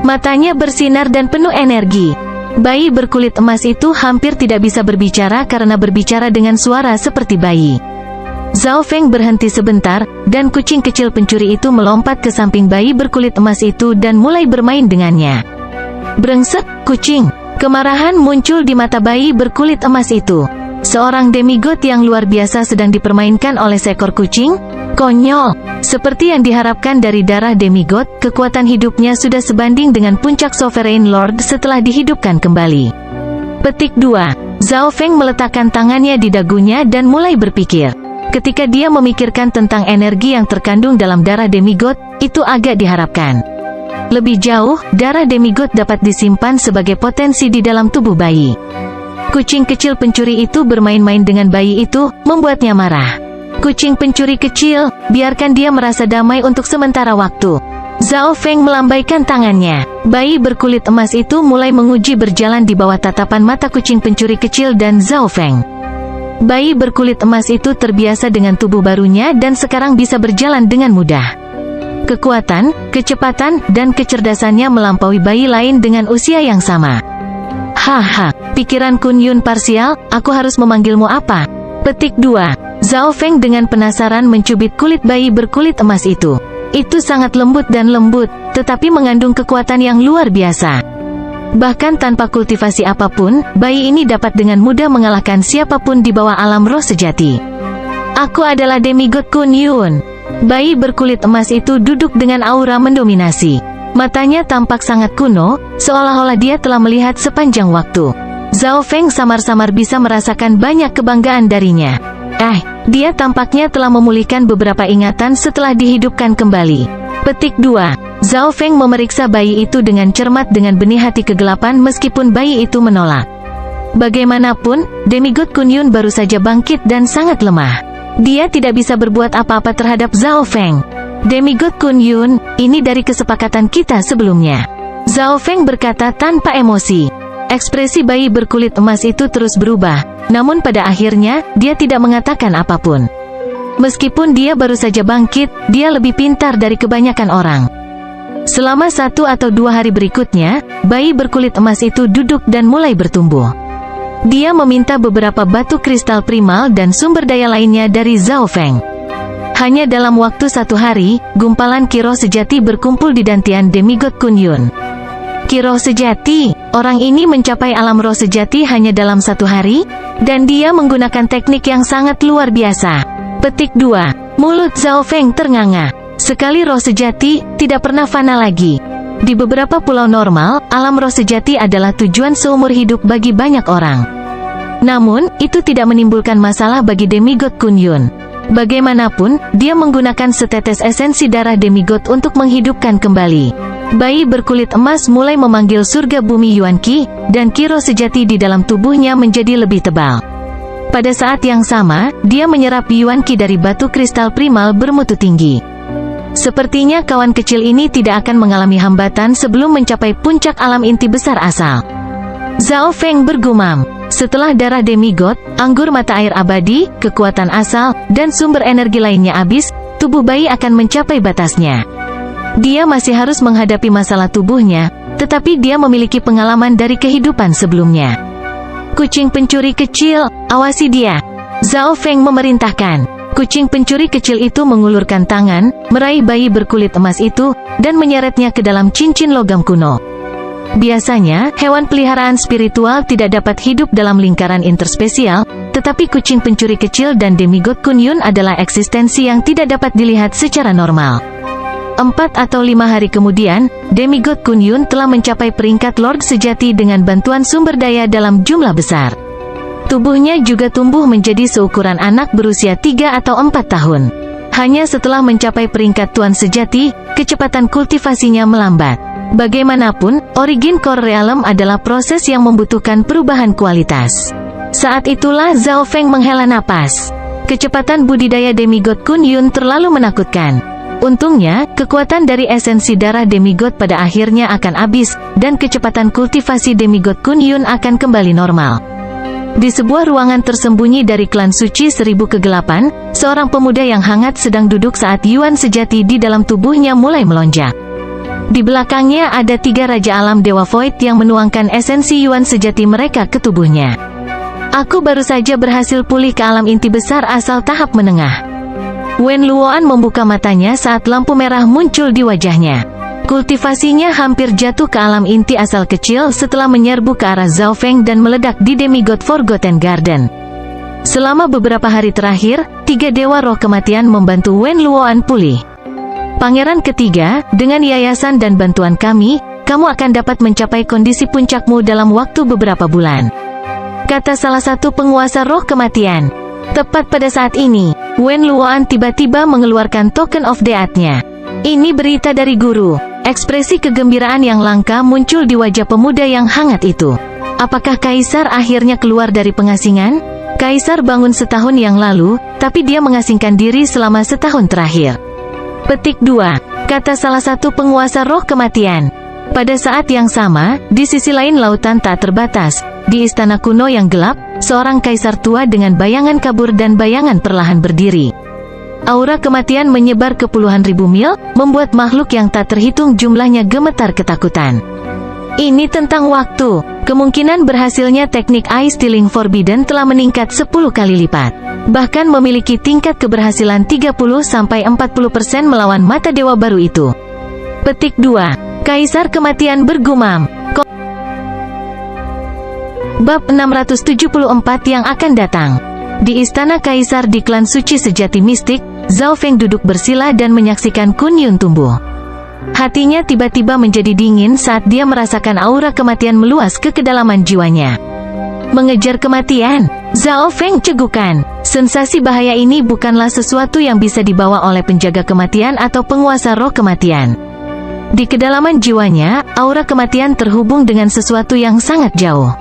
Matanya bersinar dan penuh energi. Bayi berkulit emas itu hampir tidak bisa berbicara karena berbicara dengan suara seperti bayi. Zhao Feng berhenti sebentar, dan kucing kecil pencuri itu melompat ke samping bayi berkulit emas itu dan mulai bermain dengannya. Brengsek, kucing! Kemarahan muncul di mata bayi berkulit emas itu. Seorang demigod yang luar biasa sedang dipermainkan oleh seekor kucing? Konyol! Seperti yang diharapkan dari darah demigod, kekuatan hidupnya sudah sebanding dengan puncak Sovereign Lord setelah dihidupkan kembali. Petik 2. Zhao Feng meletakkan tangannya di dagunya dan mulai berpikir. Ketika dia memikirkan tentang energi yang terkandung dalam darah demigod, itu agak diharapkan. Lebih jauh, darah demigod dapat disimpan sebagai potensi di dalam tubuh bayi. Kucing kecil pencuri itu bermain-main dengan bayi itu, membuatnya marah. Kucing pencuri kecil, biarkan dia merasa damai untuk sementara waktu. Zhao Feng melambaikan tangannya. Bayi berkulit emas itu mulai menguji berjalan di bawah tatapan mata kucing pencuri kecil dan Zhao Feng. Bayi berkulit emas itu terbiasa dengan tubuh barunya dan sekarang bisa berjalan dengan mudah. Kekuatan, kecepatan, dan kecerdasannya melampaui bayi lain dengan usia yang sama. Haha, pikiran Kun Yun parsial, aku harus memanggilmu apa? Petik 2. Zhao Feng dengan penasaran mencubit kulit bayi berkulit emas itu. Itu sangat lembut dan lembut, tetapi mengandung kekuatan yang luar biasa. Bahkan tanpa kultivasi apapun, bayi ini dapat dengan mudah mengalahkan siapapun di bawah alam roh sejati. Aku adalah demigod Kun Yun. Bayi berkulit emas itu duduk dengan aura mendominasi. Matanya tampak sangat kuno, seolah-olah dia telah melihat sepanjang waktu. Zhao Feng samar-samar bisa merasakan banyak kebanggaan darinya. Dia tampaknya telah memulihkan beberapa ingatan setelah dihidupkan kembali. Petik 2. Zhao Feng memeriksa bayi itu dengan cermat dengan benih hati kegelapan meskipun bayi itu menolak. Bagaimanapun, demigod Kun Yun baru saja bangkit dan sangat lemah. Dia tidak bisa berbuat apa-apa terhadap Zhao Feng. Demigod Kun Yun, ini dari kesepakatan kita sebelumnya. Zhao Feng berkata tanpa emosi. Ekspresi bayi berkulit emas itu terus berubah, namun pada akhirnya, dia tidak mengatakan apapun. Meskipun dia baru saja bangkit, dia lebih pintar dari kebanyakan orang. Selama 1 atau 2 hari berikutnya, bayi berkulit emas itu duduk dan mulai bertumbuh. Dia meminta beberapa batu kristal primal dan sumber daya lainnya dari Zhao Feng. Hanya dalam waktu 1 hari, gumpalan Ki Roh sejati berkumpul di dantian demigod Kun Yun. Ki Roh sejati, orang ini mencapai alam roh sejati hanya dalam 1 hari, dan dia menggunakan teknik yang sangat luar biasa. Petik 2. Mulut Zhao Feng ternganga. Sekali roh sejati, tidak pernah fana lagi. Di beberapa pulau normal, alam roh sejati adalah tujuan seumur hidup bagi banyak orang. Namun, itu tidak menimbulkan masalah bagi demigod Kun Yun. Bagaimanapun, dia menggunakan setetes esensi darah demigod untuk menghidupkan kembali. Bayi berkulit emas mulai memanggil surga bumi Yuan Qi, dan Ki Roh sejati di dalam tubuhnya menjadi lebih tebal. Pada saat yang sama, dia menyerap Yuan Qi dari batu kristal primal bermutu tinggi. Sepertinya kawan kecil ini tidak akan mengalami hambatan sebelum mencapai puncak alam inti besar asal. Zhao Feng bergumam. Setelah darah demigod, anggur mata air abadi, kekuatan asal, dan sumber energi lainnya habis, tubuh bayi akan mencapai batasnya. Dia masih harus menghadapi masalah tubuhnya, tetapi dia memiliki pengalaman dari kehidupan sebelumnya. Kucing pencuri kecil, awasi dia. Zhao Feng memerintahkan. Kucing pencuri kecil itu mengulurkan tangan, meraih bayi berkulit emas itu, dan menyeretnya ke dalam cincin logam kuno. Biasanya, hewan peliharaan spiritual tidak dapat hidup dalam lingkaran interspesial, tetapi kucing pencuri kecil dan demigod Kun Yun adalah eksistensi yang tidak dapat dilihat secara normal. 4 atau 5 hari kemudian, demigod Kun Yun telah mencapai peringkat Lord sejati dengan bantuan sumber daya dalam jumlah besar. Tubuhnya juga tumbuh menjadi seukuran anak berusia 3 atau 4 tahun. Hanya setelah mencapai peringkat Tuan sejati, kecepatan kultivasinya melambat. Bagaimanapun, Origin Core Realm adalah proses yang membutuhkan perubahan kualitas. Saat itulah Zhao Feng menghela napas. Kecepatan budidaya demigod Kun Yun terlalu menakutkan. Untungnya, kekuatan dari esensi darah demigod pada akhirnya akan habis, dan kecepatan kultivasi demigod Kun Yun akan kembali normal. Di sebuah ruangan tersembunyi dari klan suci 1000 kegelapan, seorang pemuda yang hangat sedang duduk saat Yuan sejati di dalam tubuhnya mulai melonjak. Di belakangnya ada 3 Raja Alam Dewa Void yang menuangkan esensi Yuan sejati mereka ke tubuhnya. Aku baru saja berhasil pulih ke alam inti besar asal tahap menengah. Wen Luoan membuka matanya saat lampu merah muncul di wajahnya. Kultivasinya hampir jatuh ke alam inti asal kecil setelah menyerbu ke arah Zhao Feng dan meledak di demigod Forgotten Garden. Selama beberapa hari terakhir, 3 dewa roh kematian membantu Wen Luoan pulih. Pangeran ketiga, dengan yayasan dan bantuan kami, kamu akan dapat mencapai kondisi puncakmu dalam waktu beberapa bulan, kata salah satu penguasa roh kematian. Tepat pada saat ini, Wen Luoan tiba-tiba mengeluarkan token of death-nya. Ini berita dari guru. Ekspresi kegembiraan yang langka muncul di wajah pemuda yang hangat itu. Apakah Kaisar akhirnya keluar dari pengasingan? Kaisar bangun setahun yang lalu, tapi dia mengasingkan diri selama setahun terakhir. Petik 2. kata salah satu penguasa roh kematian. Pada saat yang sama, di sisi lain lautan tak terbatas, di istana kuno yang gelap, seorang kaisar tua dengan bayangan kabur dan bayangan perlahan berdiri. Aura kematian menyebar ke puluhan ribu mil, membuat makhluk yang tak terhitung jumlahnya gemetar ketakutan. Ini tentang waktu. Kemungkinan berhasilnya teknik Eye Stealing Forbidden telah meningkat 10 kali lipat. Bahkan memiliki tingkat keberhasilan 30-40% melawan mata dewa baru itu. Petik 2. Kaisar Kematian bergumam. Bab 674 yang akan datang. Di istana kaisar di klan suci sejati mistik, Zhao Feng duduk bersila dan menyaksikan Kun Yun tumbuh. Hatinya tiba-tiba menjadi dingin saat dia merasakan aura kematian meluas ke kedalaman jiwanya. Mengejar kematian, Zhao Feng cegukan. Sensasi bahaya ini bukanlah sesuatu yang bisa dibawa oleh penjaga kematian atau penguasa roh kematian. Di kedalaman jiwanya, aura kematian terhubung dengan sesuatu yang sangat jauh.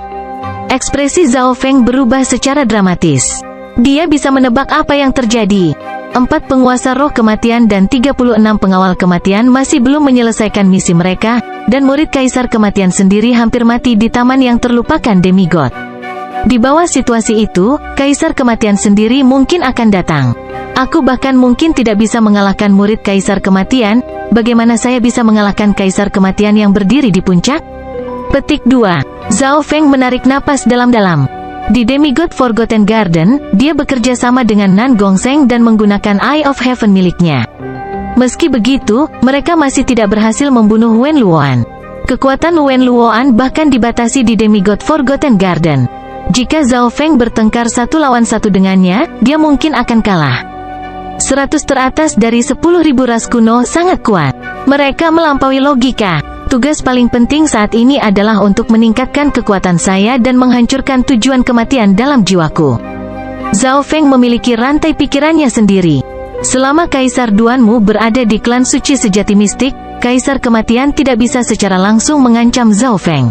Ekspresi Zhao Feng berubah secara dramatis. Dia bisa menebak apa yang terjadi. 4 penguasa roh kematian dan 36 pengawal kematian masih belum menyelesaikan misi mereka, dan murid kaisar kematian sendiri hampir mati di taman yang terlupakan demigod. Di bawah situasi itu, kaisar kematian sendiri mungkin akan datang. Aku bahkan mungkin tidak bisa mengalahkan murid kaisar kematian. Bagaimana saya bisa mengalahkan kaisar kematian yang berdiri di puncak? Petik 2. Zhao Feng menarik napas dalam-dalam. Di Demigod Forgotten Garden, dia bekerja sama dengan Nan Gongsheng dan menggunakan Eye of Heaven miliknya. Meski begitu, mereka masih tidak berhasil membunuh Wen Luoan. Kekuatan Wen Luoan bahkan dibatasi di Demigod Forgotten Garden. Jika Zhao Feng bertengkar 1 lawan 1 dengannya, dia mungkin akan kalah. 100 teratas dari 10.000 ras kuno sangat kuat. Mereka melampaui logika. Tugas paling penting saat ini adalah untuk meningkatkan kekuatan saya dan menghancurkan tujuan kematian dalam jiwaku. Zhao Feng memiliki rantai pikirannya sendiri. Selama Kaisar Duanmu berada di klan suci sejati mistik, Kaisar Kematian tidak bisa secara langsung mengancam Zhao Feng.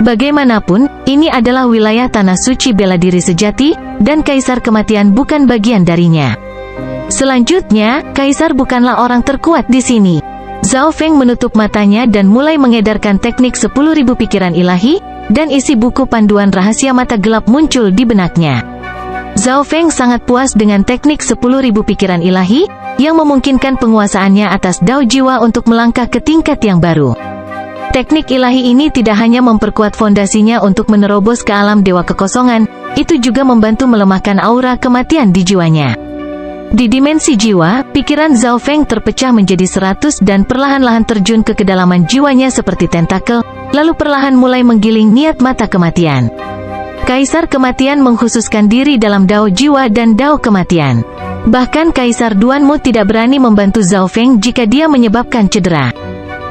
Bagaimanapun, ini adalah wilayah tanah suci bela diri sejati, dan Kaisar Kematian bukan bagian darinya. Selanjutnya, Kaisar bukanlah orang terkuat di sini. Zhao Feng menutup matanya dan mulai mengedarkan teknik 10.000 pikiran ilahi, dan isi buku panduan rahasia mata gelap muncul di benaknya. Zhao Feng sangat puas dengan teknik 10.000 pikiran ilahi, yang memungkinkan penguasaannya atas dao jiwa untuk melangkah ke tingkat yang baru. Teknik ilahi ini tidak hanya memperkuat fondasinya untuk menerobos ke alam dewa kekosongan, itu juga membantu melemahkan aura kematian di jiwanya. Di dimensi jiwa, pikiran Zhao Feng terpecah menjadi 100 dan perlahan-lahan terjun ke kedalaman jiwanya seperti tentakel, lalu perlahan mulai menggiling niat mata kematian. Kaisar Kematian mengkhususkan diri dalam dao jiwa dan dao kematian. Bahkan Kaisar Duanmu tidak berani membantu Zhao Feng jika dia menyebabkan cedera.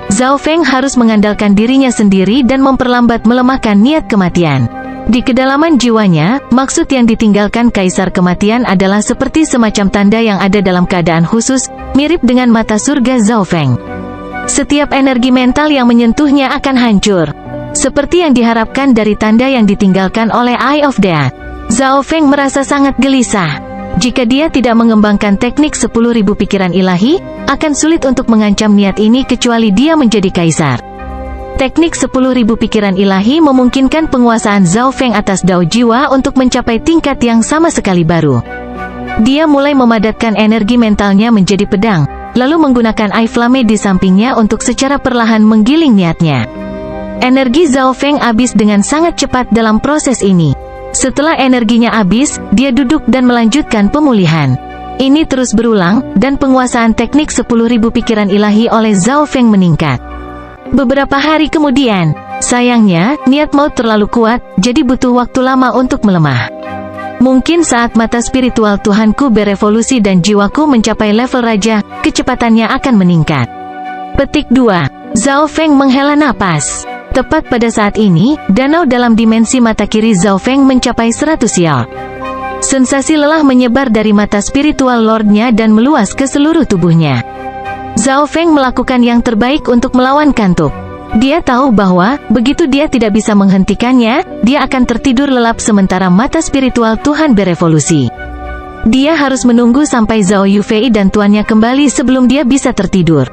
Zhao Feng harus mengandalkan dirinya sendiri dan memperlambat melemahkan niat kematian. Di kedalaman jiwanya, maksud yang ditinggalkan Kaisar Kematian adalah seperti semacam tanda yang ada dalam keadaan khusus, mirip dengan mata surga Zhao Feng. Setiap energi mental yang menyentuhnya akan hancur. Seperti yang diharapkan dari tanda yang ditinggalkan oleh Eye of Death. Zhao Feng merasa sangat gelisah. Jika dia tidak mengembangkan teknik 10.000 pikiran ilahi, akan sulit untuk mengancam niat ini kecuali dia menjadi kaisar. Teknik 10.000 pikiran ilahi memungkinkan penguasaan Zhao Feng atas dao jiwa untuk mencapai tingkat yang sama sekali baru. Dia mulai memadatkan energi mentalnya menjadi pedang, lalu menggunakan Eye Flame di sampingnya untuk secara perlahan menggiling niatnya. Energi Zhao Feng habis dengan sangat cepat dalam proses ini. Setelah energinya habis, dia duduk dan melanjutkan pemulihan. Ini terus berulang, dan penguasaan teknik 10.000 pikiran ilahi oleh Zhao Feng meningkat. Beberapa hari kemudian, sayangnya, niat maut terlalu kuat, jadi butuh waktu lama untuk melemah. Mungkin saat mata spiritual Tuhanku berevolusi dan jiwaku mencapai level raja, kecepatannya akan meningkat. Petik 2. Zhao Feng menghela napas. Tepat pada saat ini, danau dalam dimensi mata kiri Zhao Feng mencapai 100 yaw. Sensasi lelah menyebar dari mata spiritual lordnya dan meluas ke seluruh tubuhnya. Zhao Feng melakukan yang terbaik untuk melawan kantuk. Dia tahu bahwa, begitu dia tidak bisa menghentikannya, dia akan tertidur lelap sementara mata spiritual Tuhan berevolusi. Dia harus menunggu sampai Zhao Yufei dan tuannya kembali sebelum dia bisa tertidur.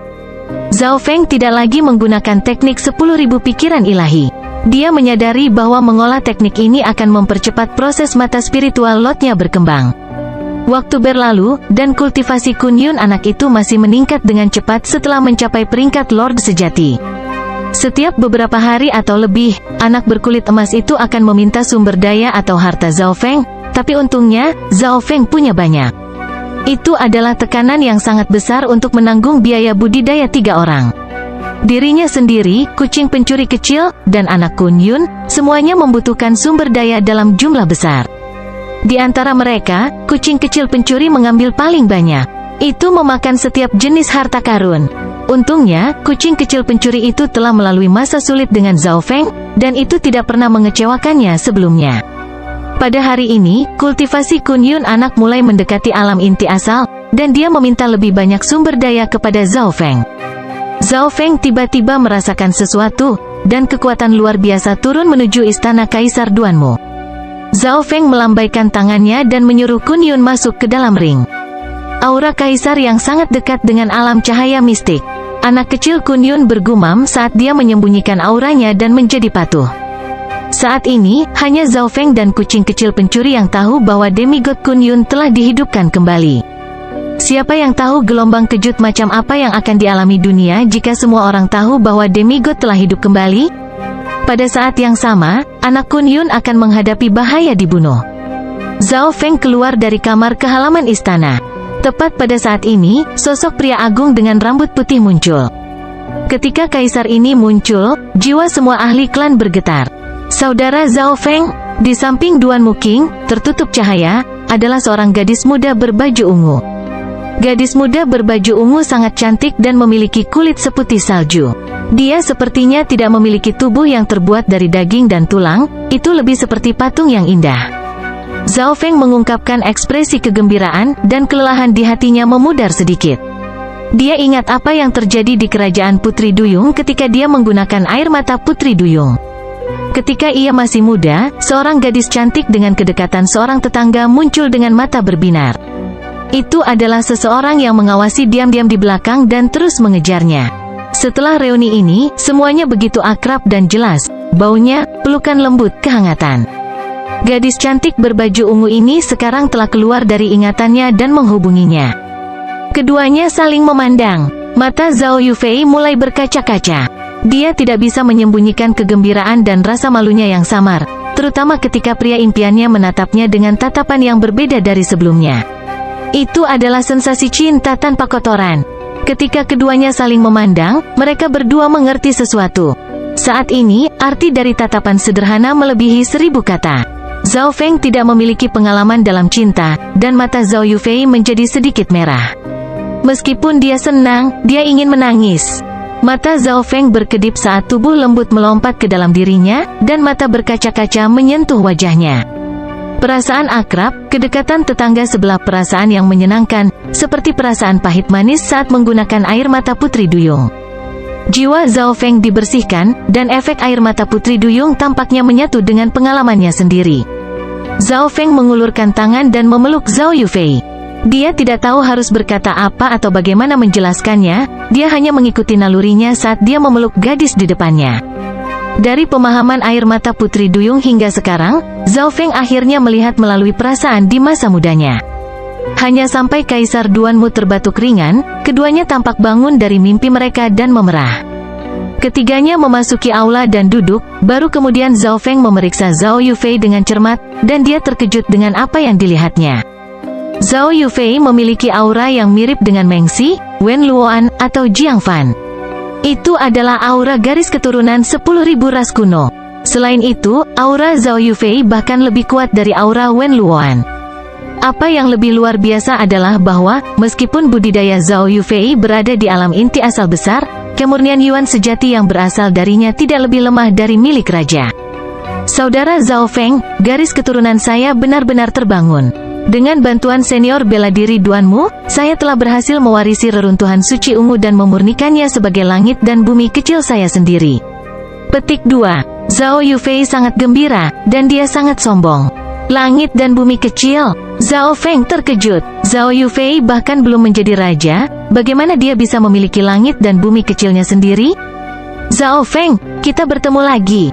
Zhao Feng tidak lagi menggunakan teknik 10.000 pikiran ilahi. Dia menyadari bahwa mengolah teknik ini akan mempercepat proses mata spiritual Lordnya berkembang. Waktu berlalu, dan kultivasi Kun Yun anak itu masih meningkat dengan cepat setelah mencapai peringkat Lord sejati. Setiap beberapa hari atau lebih, anak berkulit emas itu akan meminta sumber daya atau harta Zhao Feng, tapi untungnya, Zhao Feng punya banyak. Itu adalah tekanan yang sangat besar untuk menanggung biaya budidaya 3 orang. Dirinya sendiri, kucing pencuri kecil, dan anak Kun Yun, semuanya membutuhkan sumber daya dalam jumlah besar. Di antara mereka, kucing kecil pencuri mengambil paling banyak. Itu memakan setiap jenis harta karun. Untungnya, kucing kecil pencuri itu telah melalui masa sulit dengan Zhao Feng, dan itu tidak pernah mengecewakannya sebelumnya. Pada hari ini, kultivasi Kun Yun anak mulai mendekati alam inti asal, dan dia meminta lebih banyak sumber daya kepada Zhao Feng. Zhao Feng tiba-tiba merasakan sesuatu, dan kekuatan luar biasa turun menuju istana Kaisar Duanmu. Zhao Feng melambaikan tangannya dan menyuruh Kun Yun masuk ke dalam ring. Aura kaisar yang sangat dekat dengan alam cahaya mistik. Anak kecil Kun Yun bergumam saat dia menyembunyikan auranya dan menjadi patuh. Saat ini, hanya Zhao Feng dan kucing kecil pencuri yang tahu bahwa demigod Kun Yun telah dihidupkan kembali. Siapa yang tahu gelombang kejut macam apa yang akan dialami dunia jika semua orang tahu bahwa demigod telah hidup kembali? Pada saat yang sama, anak Kun Yun akan menghadapi bahaya dibunuh. Zhao Feng keluar dari kamar ke halaman istana. Tepat pada saat ini, sosok pria agung dengan rambut putih muncul. Ketika kaisar ini muncul, jiwa semua ahli klan bergetar. Saudara Zhao Feng, di samping Duanmu King, tertutup cahaya, adalah seorang gadis muda berbaju ungu. Gadis muda berbaju ungu sangat cantik dan memiliki kulit seputih salju. Dia sepertinya tidak memiliki tubuh yang terbuat dari daging dan tulang, itu lebih seperti patung yang indah. Zhao Feng mengungkapkan ekspresi kegembiraan, dan kelelahan di hatinya memudar sedikit. Dia ingat apa yang terjadi di kerajaan Putri Duyung ketika dia menggunakan air mata Putri Duyung. Ketika ia masih muda, seorang gadis cantik dengan kedekatan seorang tetangga muncul dengan mata berbinar. Itu adalah seseorang yang mengawasi diam-diam di belakang dan terus mengejarnya. Setelah reuni ini, semuanya begitu akrab dan jelas, baunya, pelukan lembut, kehangatan. Gadis cantik berbaju ungu ini sekarang telah keluar dari ingatannya dan menghubunginya. Keduanya saling memandang. Mata Zhao Yufei mulai berkaca-kaca. Dia tidak bisa menyembunyikan kegembiraan dan rasa malunya yang samar, terutama ketika pria impiannya menatapnya dengan tatapan yang berbeda dari sebelumnya. Itu adalah sensasi cinta tanpa kotoran. Ketika keduanya saling memandang, mereka berdua mengerti sesuatu. Saat ini, arti dari tatapan sederhana melebihi 1000 kata. Zhao Feng tidak memiliki pengalaman dalam cinta, dan mata Zhao Yufei menjadi sedikit merah. Meskipun dia senang, dia ingin menangis. Mata Zhao Feng berkedip saat tubuh lembut melompat ke dalam dirinya, dan mata berkaca-kaca menyentuh wajahnya. Perasaan akrab, kedekatan tetangga sebelah, perasaan yang menyenangkan, seperti perasaan pahit manis saat menggunakan air mata Putri Duyung. Jiwa Zhao Feng dibersihkan, dan efek air mata Putri Duyung tampaknya menyatu dengan pengalamannya sendiri. Zhao Feng mengulurkan tangan dan memeluk Zhao Yufei. Dia tidak tahu harus berkata apa atau bagaimana menjelaskannya, dia hanya mengikuti nalurinya saat dia memeluk gadis di depannya. Dari pemahaman air mata Putri Duyung hingga sekarang, Zhao Feng akhirnya melihat melalui perasaan di masa mudanya. Hanya sampai Kaisar Duanmu terbatuk ringan, keduanya tampak bangun dari mimpi mereka dan memerah. Ketiganya memasuki aula dan duduk, baru kemudian Zhao Feng memeriksa Zhao Yufei dengan cermat, dan dia terkejut dengan apa yang dilihatnya. Zhao Yufei memiliki aura yang mirip dengan Meng Xi, Wen Luoan, atau Jiang Fan. Itu adalah aura garis keturunan 10.000 ras kuno. Selain itu, aura Zhao Yufei bahkan lebih kuat dari aura Wen Luoan. Apa yang lebih luar biasa adalah bahwa, meskipun budidaya Zhao Yufei berada di alam inti asal besar, kemurnian Yuan sejati yang berasal darinya tidak lebih lemah dari milik raja. Saudara Zhao Feng, garis keturunan saya benar-benar terbangun. Dengan bantuan senior bela diri Duanmu, saya telah berhasil mewarisi reruntuhan suci ungu dan memurnikannya sebagai langit dan bumi kecil saya sendiri. Petik 2. Zhao Yufei sangat gembira, dan dia sangat sombong. Langit dan bumi kecil. Zhao Feng terkejut. Zhao Yufei bahkan belum menjadi raja, bagaimana dia bisa memiliki langit dan bumi kecilnya sendiri? Zhao Feng, kita bertemu lagi.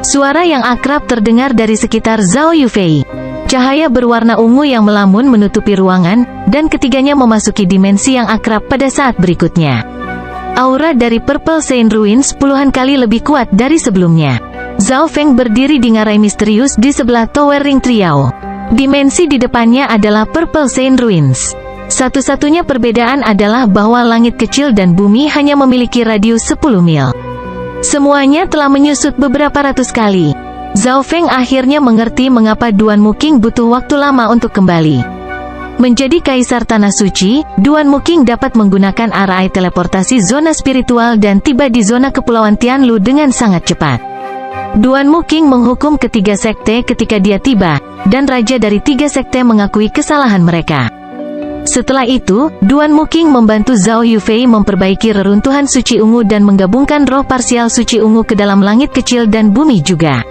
Suara yang akrab terdengar dari sekitar Zhao Yufei. Cahaya berwarna ungu yang melamun menutupi ruangan, dan ketiganya memasuki dimensi yang akrab pada saat berikutnya. Aura dari Purple Saint Ruins puluhan kali lebih kuat dari sebelumnya. Zhao Feng berdiri di ngarai misterius di sebelah Tower Ring Triao. Dimensi di depannya adalah Purple Saint Ruins. Satu-satunya perbedaan adalah bahwa langit kecil dan bumi hanya memiliki radius 10 mil. Semuanya telah menyusut beberapa ratus kali. Zhao Feng akhirnya mengerti mengapa Duan Muking butuh waktu lama untuk kembali. Menjadi Kaisar Tanah Suci, Duan Muking dapat menggunakan arai teleportasi zona spiritual dan tiba di zona Kepulauan Tianlu dengan sangat cepat. Duan Muking menghukum ketiga sekte ketika dia tiba, dan raja dari 3 sekte mengakui kesalahan mereka. Setelah itu, Duan Muking membantu Zhao Yufei memperbaiki reruntuhan suci ungu dan menggabungkan roh parsial suci ungu ke dalam langit kecil dan bumi juga.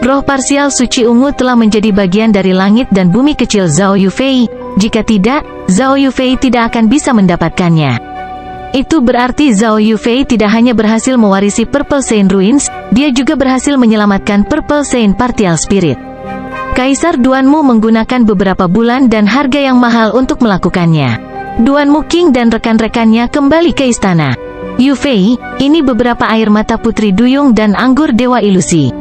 Roh parsial suci ungu telah menjadi bagian dari langit dan bumi kecil Zhao Yufei. Jika tidak, Zhao Yufei tidak akan bisa mendapatkannya. Itu berarti Zhao Yufei tidak hanya berhasil mewarisi Purple Saint Ruins, dia juga berhasil menyelamatkan Purple Saint Partial Spirit. Kaisar Duanmu menggunakan beberapa bulan dan harga yang mahal untuk melakukannya. Duan Muking dan rekan-rekannya kembali ke istana. Yufei, ini beberapa air mata putri duyung dan anggur dewa ilusi.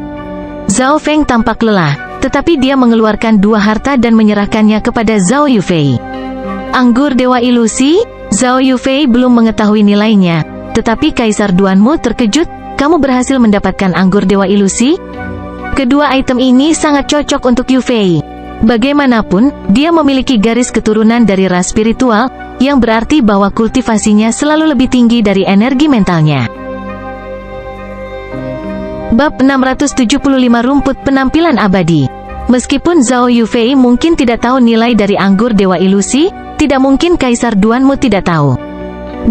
Zhao Feng tampak lelah, tetapi dia mengeluarkan 2 harta dan menyerahkannya kepada Zhao Yufei. Anggur dewa ilusi? Zhao Yufei belum mengetahui nilainya, tetapi Kaisar Duanmu terkejut, kamu berhasil mendapatkan anggur dewa ilusi? Kedua item ini sangat cocok untuk Yufei. Bagaimanapun, dia memiliki garis keturunan dari ras spiritual, yang berarti bahwa kultivasinya selalu lebih tinggi dari energi mentalnya. Bab 675 Rumput Penampilan Abadi. Meskipun Zhao Yufei mungkin tidak tahu nilai dari anggur dewa ilusi, tidak mungkin Kaisar Duanmu tidak tahu.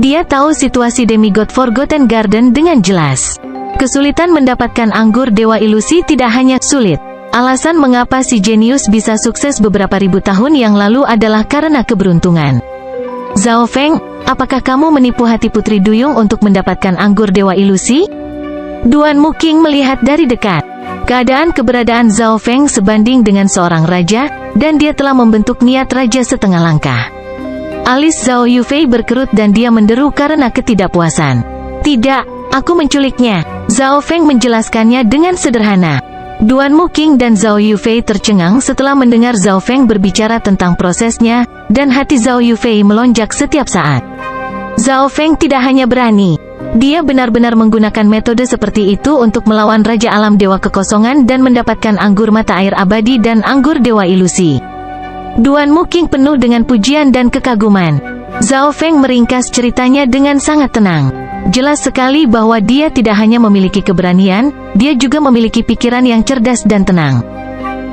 Dia tahu situasi Demigod Forgotten Garden dengan jelas. Kesulitan mendapatkan anggur dewa ilusi tidak hanya sulit. Alasan mengapa si jenius bisa sukses beberapa ribu tahun yang lalu adalah karena keberuntungan. Zhao Feng, apakah kamu menipu hati Putri Duyung untuk mendapatkan anggur dewa ilusi? Duan Muking melihat dari dekat. Keadaan keberadaan Zhao Feng sebanding dengan seorang raja, dan dia telah membentuk niat raja setengah langkah. Alis Zhao Yufei berkerut dan dia menderu karena ketidakpuasan. Tidak, aku menculiknya. Zhao Feng menjelaskannya dengan sederhana. Duan Muking dan Zhao Yufei tercengang setelah mendengar Zhao Feng berbicara tentang prosesnya, dan hati Zhao Yufei melonjak setiap saat. Zhao Feng tidak hanya berani, dia benar-benar menggunakan metode seperti itu untuk melawan Raja Alam Dewa Kekosongan dan mendapatkan anggur mata air abadi dan anggur dewa ilusi. Duan Muking penuh dengan pujian dan kekaguman. Zhao Feng meringkas ceritanya dengan sangat tenang. Jelas sekali bahwa dia tidak hanya memiliki keberanian, dia juga memiliki pikiran yang cerdas dan tenang.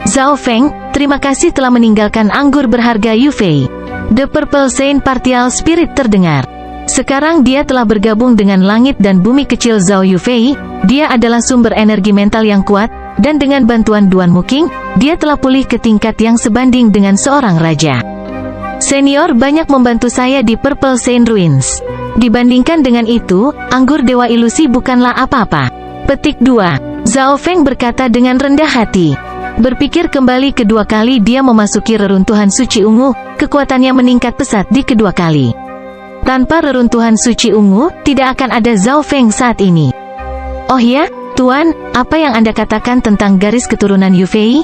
Zhao Feng, terima kasih telah meninggalkan anggur berharga Yufei. The Purple Saint Partial Spirit terdengar. Sekarang dia telah bergabung dengan langit dan bumi kecil Zhao Yufei, dia adalah sumber energi mental yang kuat, dan dengan bantuan Duan Muking, dia telah pulih ke tingkat yang sebanding dengan seorang raja. Senior banyak membantu saya di Purple Saint Ruins. Dibandingkan dengan itu, anggur dewa ilusi bukanlah apa-apa. Petik 2. Zhao Feng berkata dengan rendah hati. Berpikir kembali kedua kali dia memasuki reruntuhan suci ungu, kekuatannya meningkat pesat di kedua kali. Tanpa reruntuhan suci ungu, tidak akan ada Zhao Feng saat ini. Oh ya, Tuan, apa yang Anda katakan tentang garis keturunan Yufei?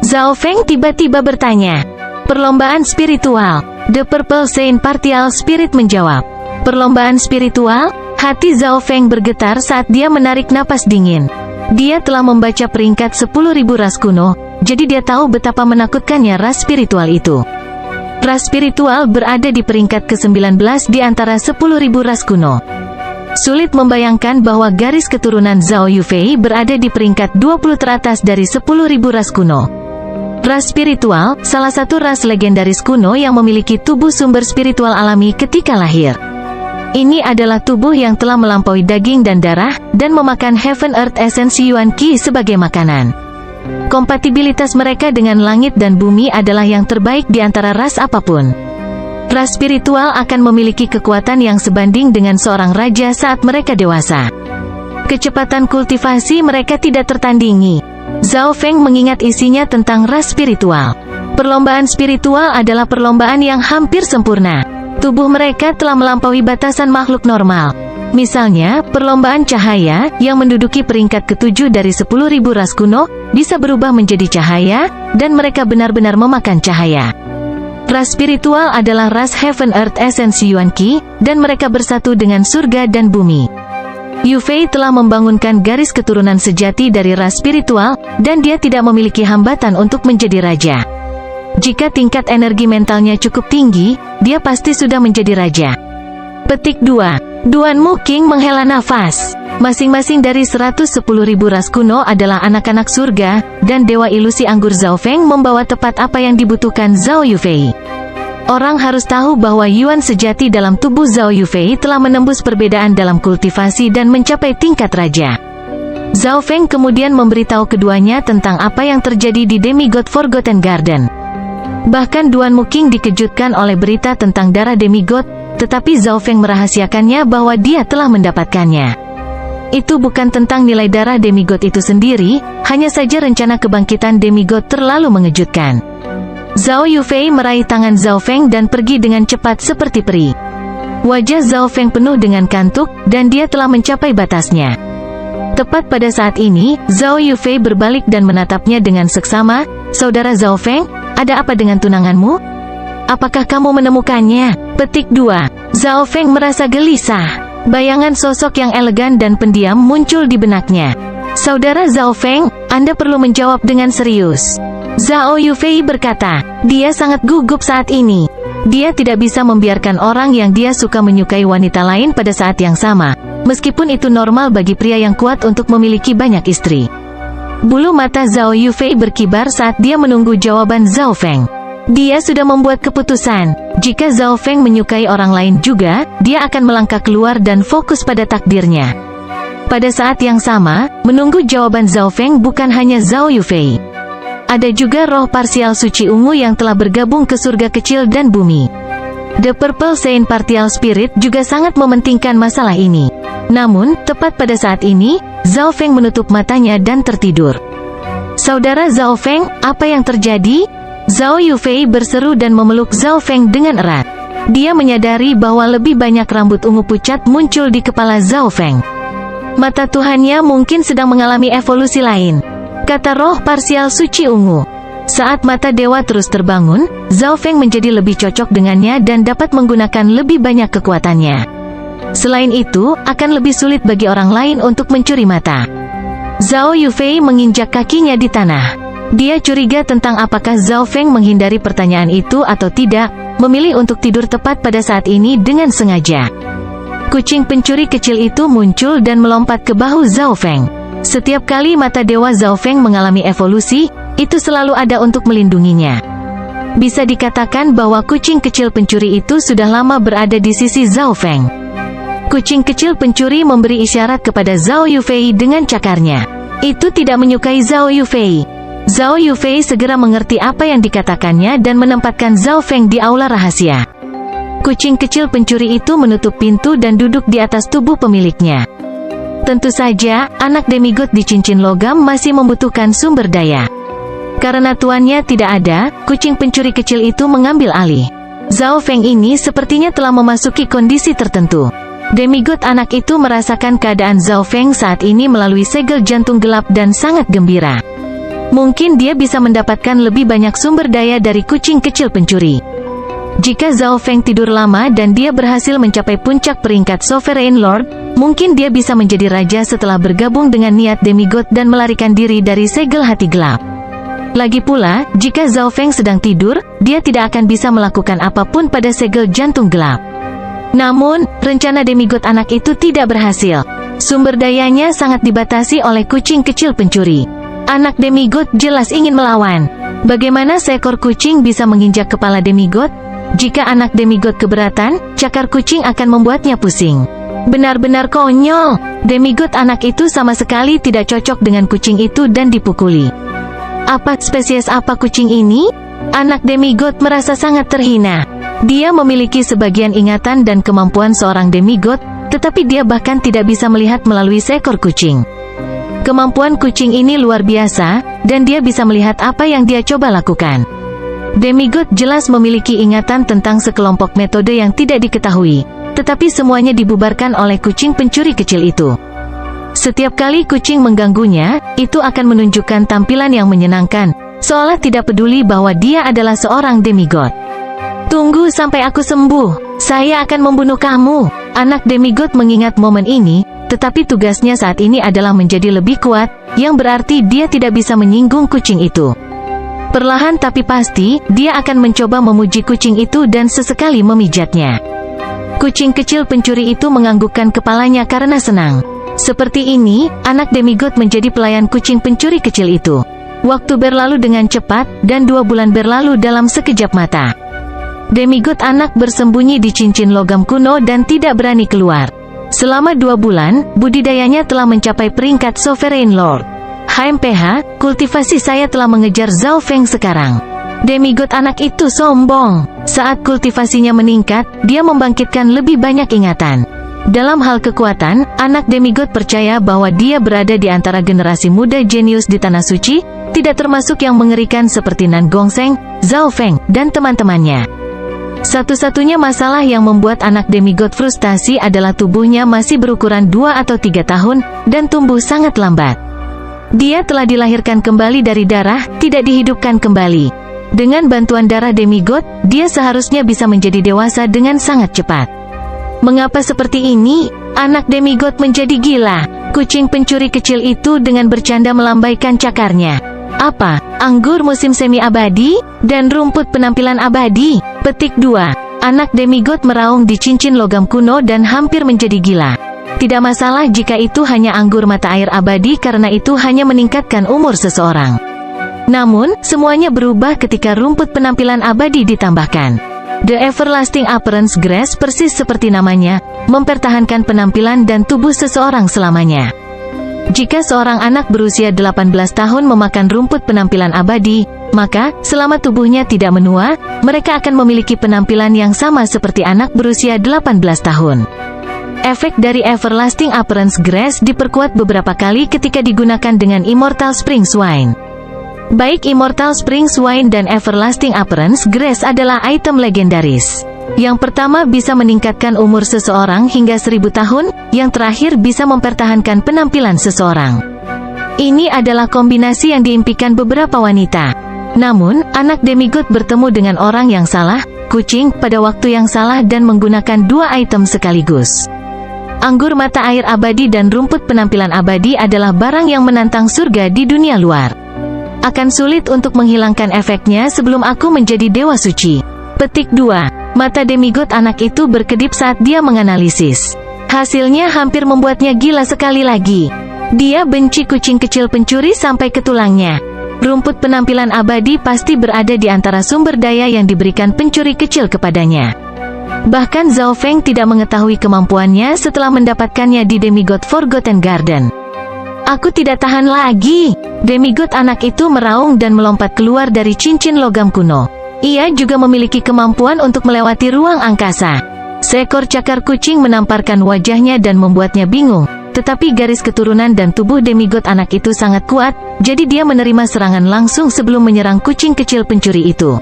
Zhao Feng tiba-tiba bertanya. Perlombaan spiritual. The Purple Saint Partial Spirit menjawab. Perlombaan spiritual? Hati Zhao Feng bergetar saat dia menarik napas dingin. Dia telah membaca peringkat 10.000 ras kuno, jadi dia tahu betapa menakutkannya ras spiritual itu. Ras spiritual berada di peringkat ke-19 di antara 10.000 ras kuno. Sulit membayangkan bahwa garis keturunan Zhao Yufei berada di peringkat 20 teratas dari 10.000 ras kuno. Ras spiritual, salah satu ras legendaris kuno yang memiliki tubuh sumber spiritual alami ketika lahir. Ini adalah tubuh yang telah melampaui daging dan darah, dan memakan Heaven Earth Essence Yuan Qi sebagai makanan. Kompatibilitas mereka dengan langit dan bumi adalah yang terbaik di antara ras apapun. Ras spiritual akan memiliki kekuatan yang sebanding dengan seorang raja saat mereka dewasa. Kecepatan kultivasi mereka tidak tertandingi. Zhao Feng mengingat isinya tentang ras spiritual. Perlombaan spiritual adalah perlombaan yang hampir sempurna. Tubuh mereka telah melampaui batasan makhluk normal. Misalnya, perlombaan cahaya, yang menduduki peringkat ke-7 dari 10.000 ras kuno, bisa berubah menjadi cahaya, dan mereka benar-benar memakan cahaya. Ras spiritual adalah ras Heaven Earth Essence Yuan Qi, dan mereka bersatu dengan surga dan bumi. Yu Fei telah membangunkan garis keturunan sejati dari ras spiritual, dan dia tidak memiliki hambatan untuk menjadi raja. Jika tingkat energi mentalnya cukup tinggi, dia pasti sudah menjadi raja. Petik 2. Duan Mu King menghela nafas. Masing-masing dari 110.000 ras kuno adalah anak-anak surga, dan Dewa Ilusi Anggur Zhao Feng membawa tepat apa yang dibutuhkan Zhao Yufei. Orang harus tahu bahwa Yuan sejati dalam tubuh Zhao Yufei telah menembus perbedaan dalam kultivasi dan mencapai tingkat raja. Zhao Feng kemudian memberitahu keduanya tentang apa yang terjadi di Demigod Forgotten Garden. Bahkan Duan Mu King dikejutkan oleh berita tentang darah Demigod, tetapi Zhao Feng merahasiakannya bahwa dia telah mendapatkannya. Itu bukan tentang nilai darah Demigod itu sendiri, hanya saja rencana kebangkitan Demigod terlalu mengejutkan. Zhao Yufei meraih tangan Zhao Feng dan pergi dengan cepat seperti peri. Wajah Zhao Feng penuh dengan kantuk, dan dia telah mencapai batasnya. Tepat pada saat ini, Zhao Yufei berbalik dan menatapnya dengan seksama. Saudara Zhao Feng, ada apa dengan tunanganmu? Apakah kamu menemukannya? Petik 2. Zhao Feng merasa gelisah. Bayangan sosok yang elegan dan pendiam muncul di benaknya. Saudara Zhao Feng, Anda perlu menjawab dengan serius. Zhao Yufei berkata, dia sangat gugup saat ini. Dia tidak bisa membiarkan orang yang dia suka menyukai wanita lain pada saat yang sama, meskipun itu normal bagi pria yang kuat untuk memiliki banyak istri. Bulu mata Zhao Yufei berkibar saat dia menunggu jawaban Zhao Feng. Dia sudah membuat keputusan. Jika Zhao Feng menyukai orang lain juga, dia akan melangkah keluar dan fokus pada takdirnya. Pada saat yang sama, menunggu jawaban Zhao Feng bukan hanya Zhao Yufei. Ada juga roh parsial suci ungu yang telah bergabung ke surga kecil dan bumi. The Purple Saint Partial Spirit juga sangat mementingkan masalah ini. Namun, tepat pada saat ini, Zhao Feng menutup matanya dan tertidur. Saudara Zhao Feng, apa yang terjadi? Zhao Yufei berseru dan memeluk Zhao Feng dengan erat. Dia menyadari bahwa lebih banyak rambut ungu pucat muncul di kepala Zhao Feng. Mata Tuhannya mungkin sedang mengalami evolusi lain, kata roh parsial suci ungu. Saat mata dewa terus terbangun, Zhao Feng menjadi lebih cocok dengannya dan dapat menggunakan lebih banyak kekuatannya. Selain itu, akan lebih sulit bagi orang lain untuk mencuri mata. Zhao Yufei menginjak kakinya di tanah. Dia curiga tentang apakah Zhao Feng menghindari pertanyaan itu atau tidak, memilih untuk tidur tepat pada saat ini dengan sengaja. Kucing pencuri kecil itu muncul dan melompat ke bahu Zhao Feng. Setiap kali mata dewa Zhao Feng mengalami evolusi, itu selalu ada untuk melindunginya. Bisa dikatakan bahwa kucing kecil pencuri itu sudah lama berada di sisi Zhao Feng. Kucing kecil pencuri memberi isyarat kepada Zhao Yufei dengan cakarnya. Itu tidak menyukai Zhao Yufei. Zhao Yufei segera mengerti apa yang dikatakannya dan menempatkan Zhao Feng di aula rahasia. Kucing kecil pencuri itu menutup pintu dan duduk di atas tubuh pemiliknya. Tentu saja, anak demigod di cincin logam masih membutuhkan sumber daya. Karena tuannya tidak ada, kucing pencuri kecil itu mengambil alih. Zhao Feng ini sepertinya telah memasuki kondisi tertentu. Demigod anak itu merasakan keadaan Zhao Feng saat ini melalui segel jantung gelap dan sangat gembira. Mungkin dia bisa mendapatkan lebih banyak sumber daya dari kucing kecil pencuri. Jika Zhao Feng tidur lama dan dia berhasil mencapai puncak peringkat Sovereign Lord, mungkin dia bisa menjadi raja setelah bergabung dengan niat demigod dan melarikan diri dari segel hati gelap. Lagi pula, jika Zhao Feng sedang tidur, dia tidak akan bisa melakukan apapun pada segel jantung gelap. Namun, rencana demigod anak itu tidak berhasil. Sumber dayanya sangat dibatasi oleh kucing kecil pencuri. Anak demigod jelas ingin melawan. Bagaimana seekor kucing bisa menginjak kepala demigod? Jika anak demigod keberatan, cakar kucing akan membuatnya pusing. Benar-benar konyol. Demigod anak itu sama sekali tidak cocok dengan kucing itu dan dipukuli. Apa spesies apa kucing ini? Anak demigod merasa sangat terhina. Dia memiliki sebagian ingatan dan kemampuan seorang demigod, tetapi dia bahkan tidak bisa melihat melalui seekor kucing. Kemampuan kucing ini luar biasa, dan dia bisa melihat apa yang dia coba lakukan. Demigod jelas memiliki ingatan tentang sekelompok metode yang tidak diketahui, tetapi semuanya dibubarkan oleh kucing pencuri kecil itu. Setiap kali kucing mengganggunya, itu akan menunjukkan tampilan yang menyenangkan, seolah tidak peduli bahwa dia adalah seorang demigod. Tunggu sampai aku sembuh, saya akan membunuh kamu. Anak demigod mengingat momen ini, tetapi tugasnya saat ini adalah menjadi lebih kuat, yang berarti dia tidak bisa menyinggung kucing itu. Perlahan tapi pasti, dia akan mencoba memuji kucing itu dan sesekali memijatnya. Kucing kecil pencuri itu menganggukkan kepalanya karena senang. Seperti ini, anak demigod menjadi pelayan kucing pencuri kecil itu. Waktu berlalu dengan cepat, dan 2 bulan berlalu dalam sekejap mata. Demigod anak bersembunyi di cincin logam kuno dan tidak berani keluar. Selama 2 bulan, budidayanya telah mencapai peringkat Sovereign Lord. HMPH, kultivasi saya telah mengejar Zhao Feng sekarang. Demigod anak itu sombong. Saat kultivasinya meningkat, dia membangkitkan lebih banyak ingatan. Dalam hal kekuatan, anak demigod percaya bahwa dia berada di antara generasi muda jenius di Tanah Suci, tidak termasuk yang mengerikan seperti Nan Gongsheng, Zhao Feng, dan teman-temannya. Satu-satunya masalah yang membuat anak demigod frustasi adalah tubuhnya masih berukuran 2 atau 3 tahun, dan tumbuh sangat lambat. Dia telah dilahirkan kembali dari darah, tidak dihidupkan kembali. Dengan bantuan darah demigod, dia seharusnya bisa menjadi dewasa dengan sangat cepat. Mengapa seperti ini? Anak demigod menjadi gila. Kucing pencuri kecil itu dengan bercanda melambaikan cakarnya. Apa? Anggur musim semi abadi? Dan rumput penampilan abadi? Petik 2. Anak demigod meraung di cincin logam kuno dan hampir menjadi gila. Tidak masalah jika itu hanya anggur mata air abadi karena itu hanya meningkatkan umur seseorang. Namun, semuanya berubah ketika rumput penampilan abadi ditambahkan. The Everlasting Appearance Grass persis seperti namanya, mempertahankan penampilan dan tubuh seseorang selamanya. Jika seorang anak berusia 18 tahun memakan rumput penampilan abadi, maka, selama tubuhnya tidak menua, mereka akan memiliki penampilan yang sama seperti anak berusia 18 tahun. Efek dari Everlasting Appearance Grass diperkuat beberapa kali ketika digunakan dengan Immortal Springs Wine. Baik Immortal Springs Wine dan Everlasting Appearance Grass adalah item legendaris. Yang pertama bisa meningkatkan umur seseorang hingga 1000 tahun, yang terakhir bisa mempertahankan penampilan seseorang. Ini adalah kombinasi yang diimpikan beberapa wanita. Namun, anak demigod bertemu dengan orang yang salah, kucing, pada waktu yang salah dan menggunakan 2 item sekaligus. Anggur mata air abadi dan rumput penampilan abadi adalah barang yang menantang surga di dunia luar. Akan sulit untuk menghilangkan efeknya sebelum aku menjadi dewa suci. Petik 2. Mata demigod anak itu berkedip saat dia menganalisis. Hasilnya hampir membuatnya gila sekali lagi. Dia benci kucing kecil pencuri sampai ke tulangnya. Rumput penampilan abadi pasti berada di antara sumber daya yang diberikan pencuri kecil kepadanya. Bahkan Zhao Feng tidak mengetahui kemampuannya setelah mendapatkannya di Demigod Forgotten Garden. Aku tidak tahan lagi. Demigod anak itu meraung dan melompat keluar dari cincin logam kuno. Ia juga memiliki kemampuan untuk melewati ruang angkasa. Seekor cakar kucing menamparkan wajahnya dan membuatnya bingung. Tetapi garis keturunan dan tubuh demigod anak itu sangat kuat, jadi dia menerima serangan langsung sebelum menyerang kucing kecil pencuri itu.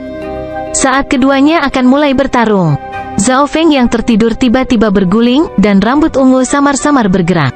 Saat keduanya akan mulai bertarung, Zhao Feng yang tertidur tiba-tiba berguling, dan rambut ungu samar-samar bergerak.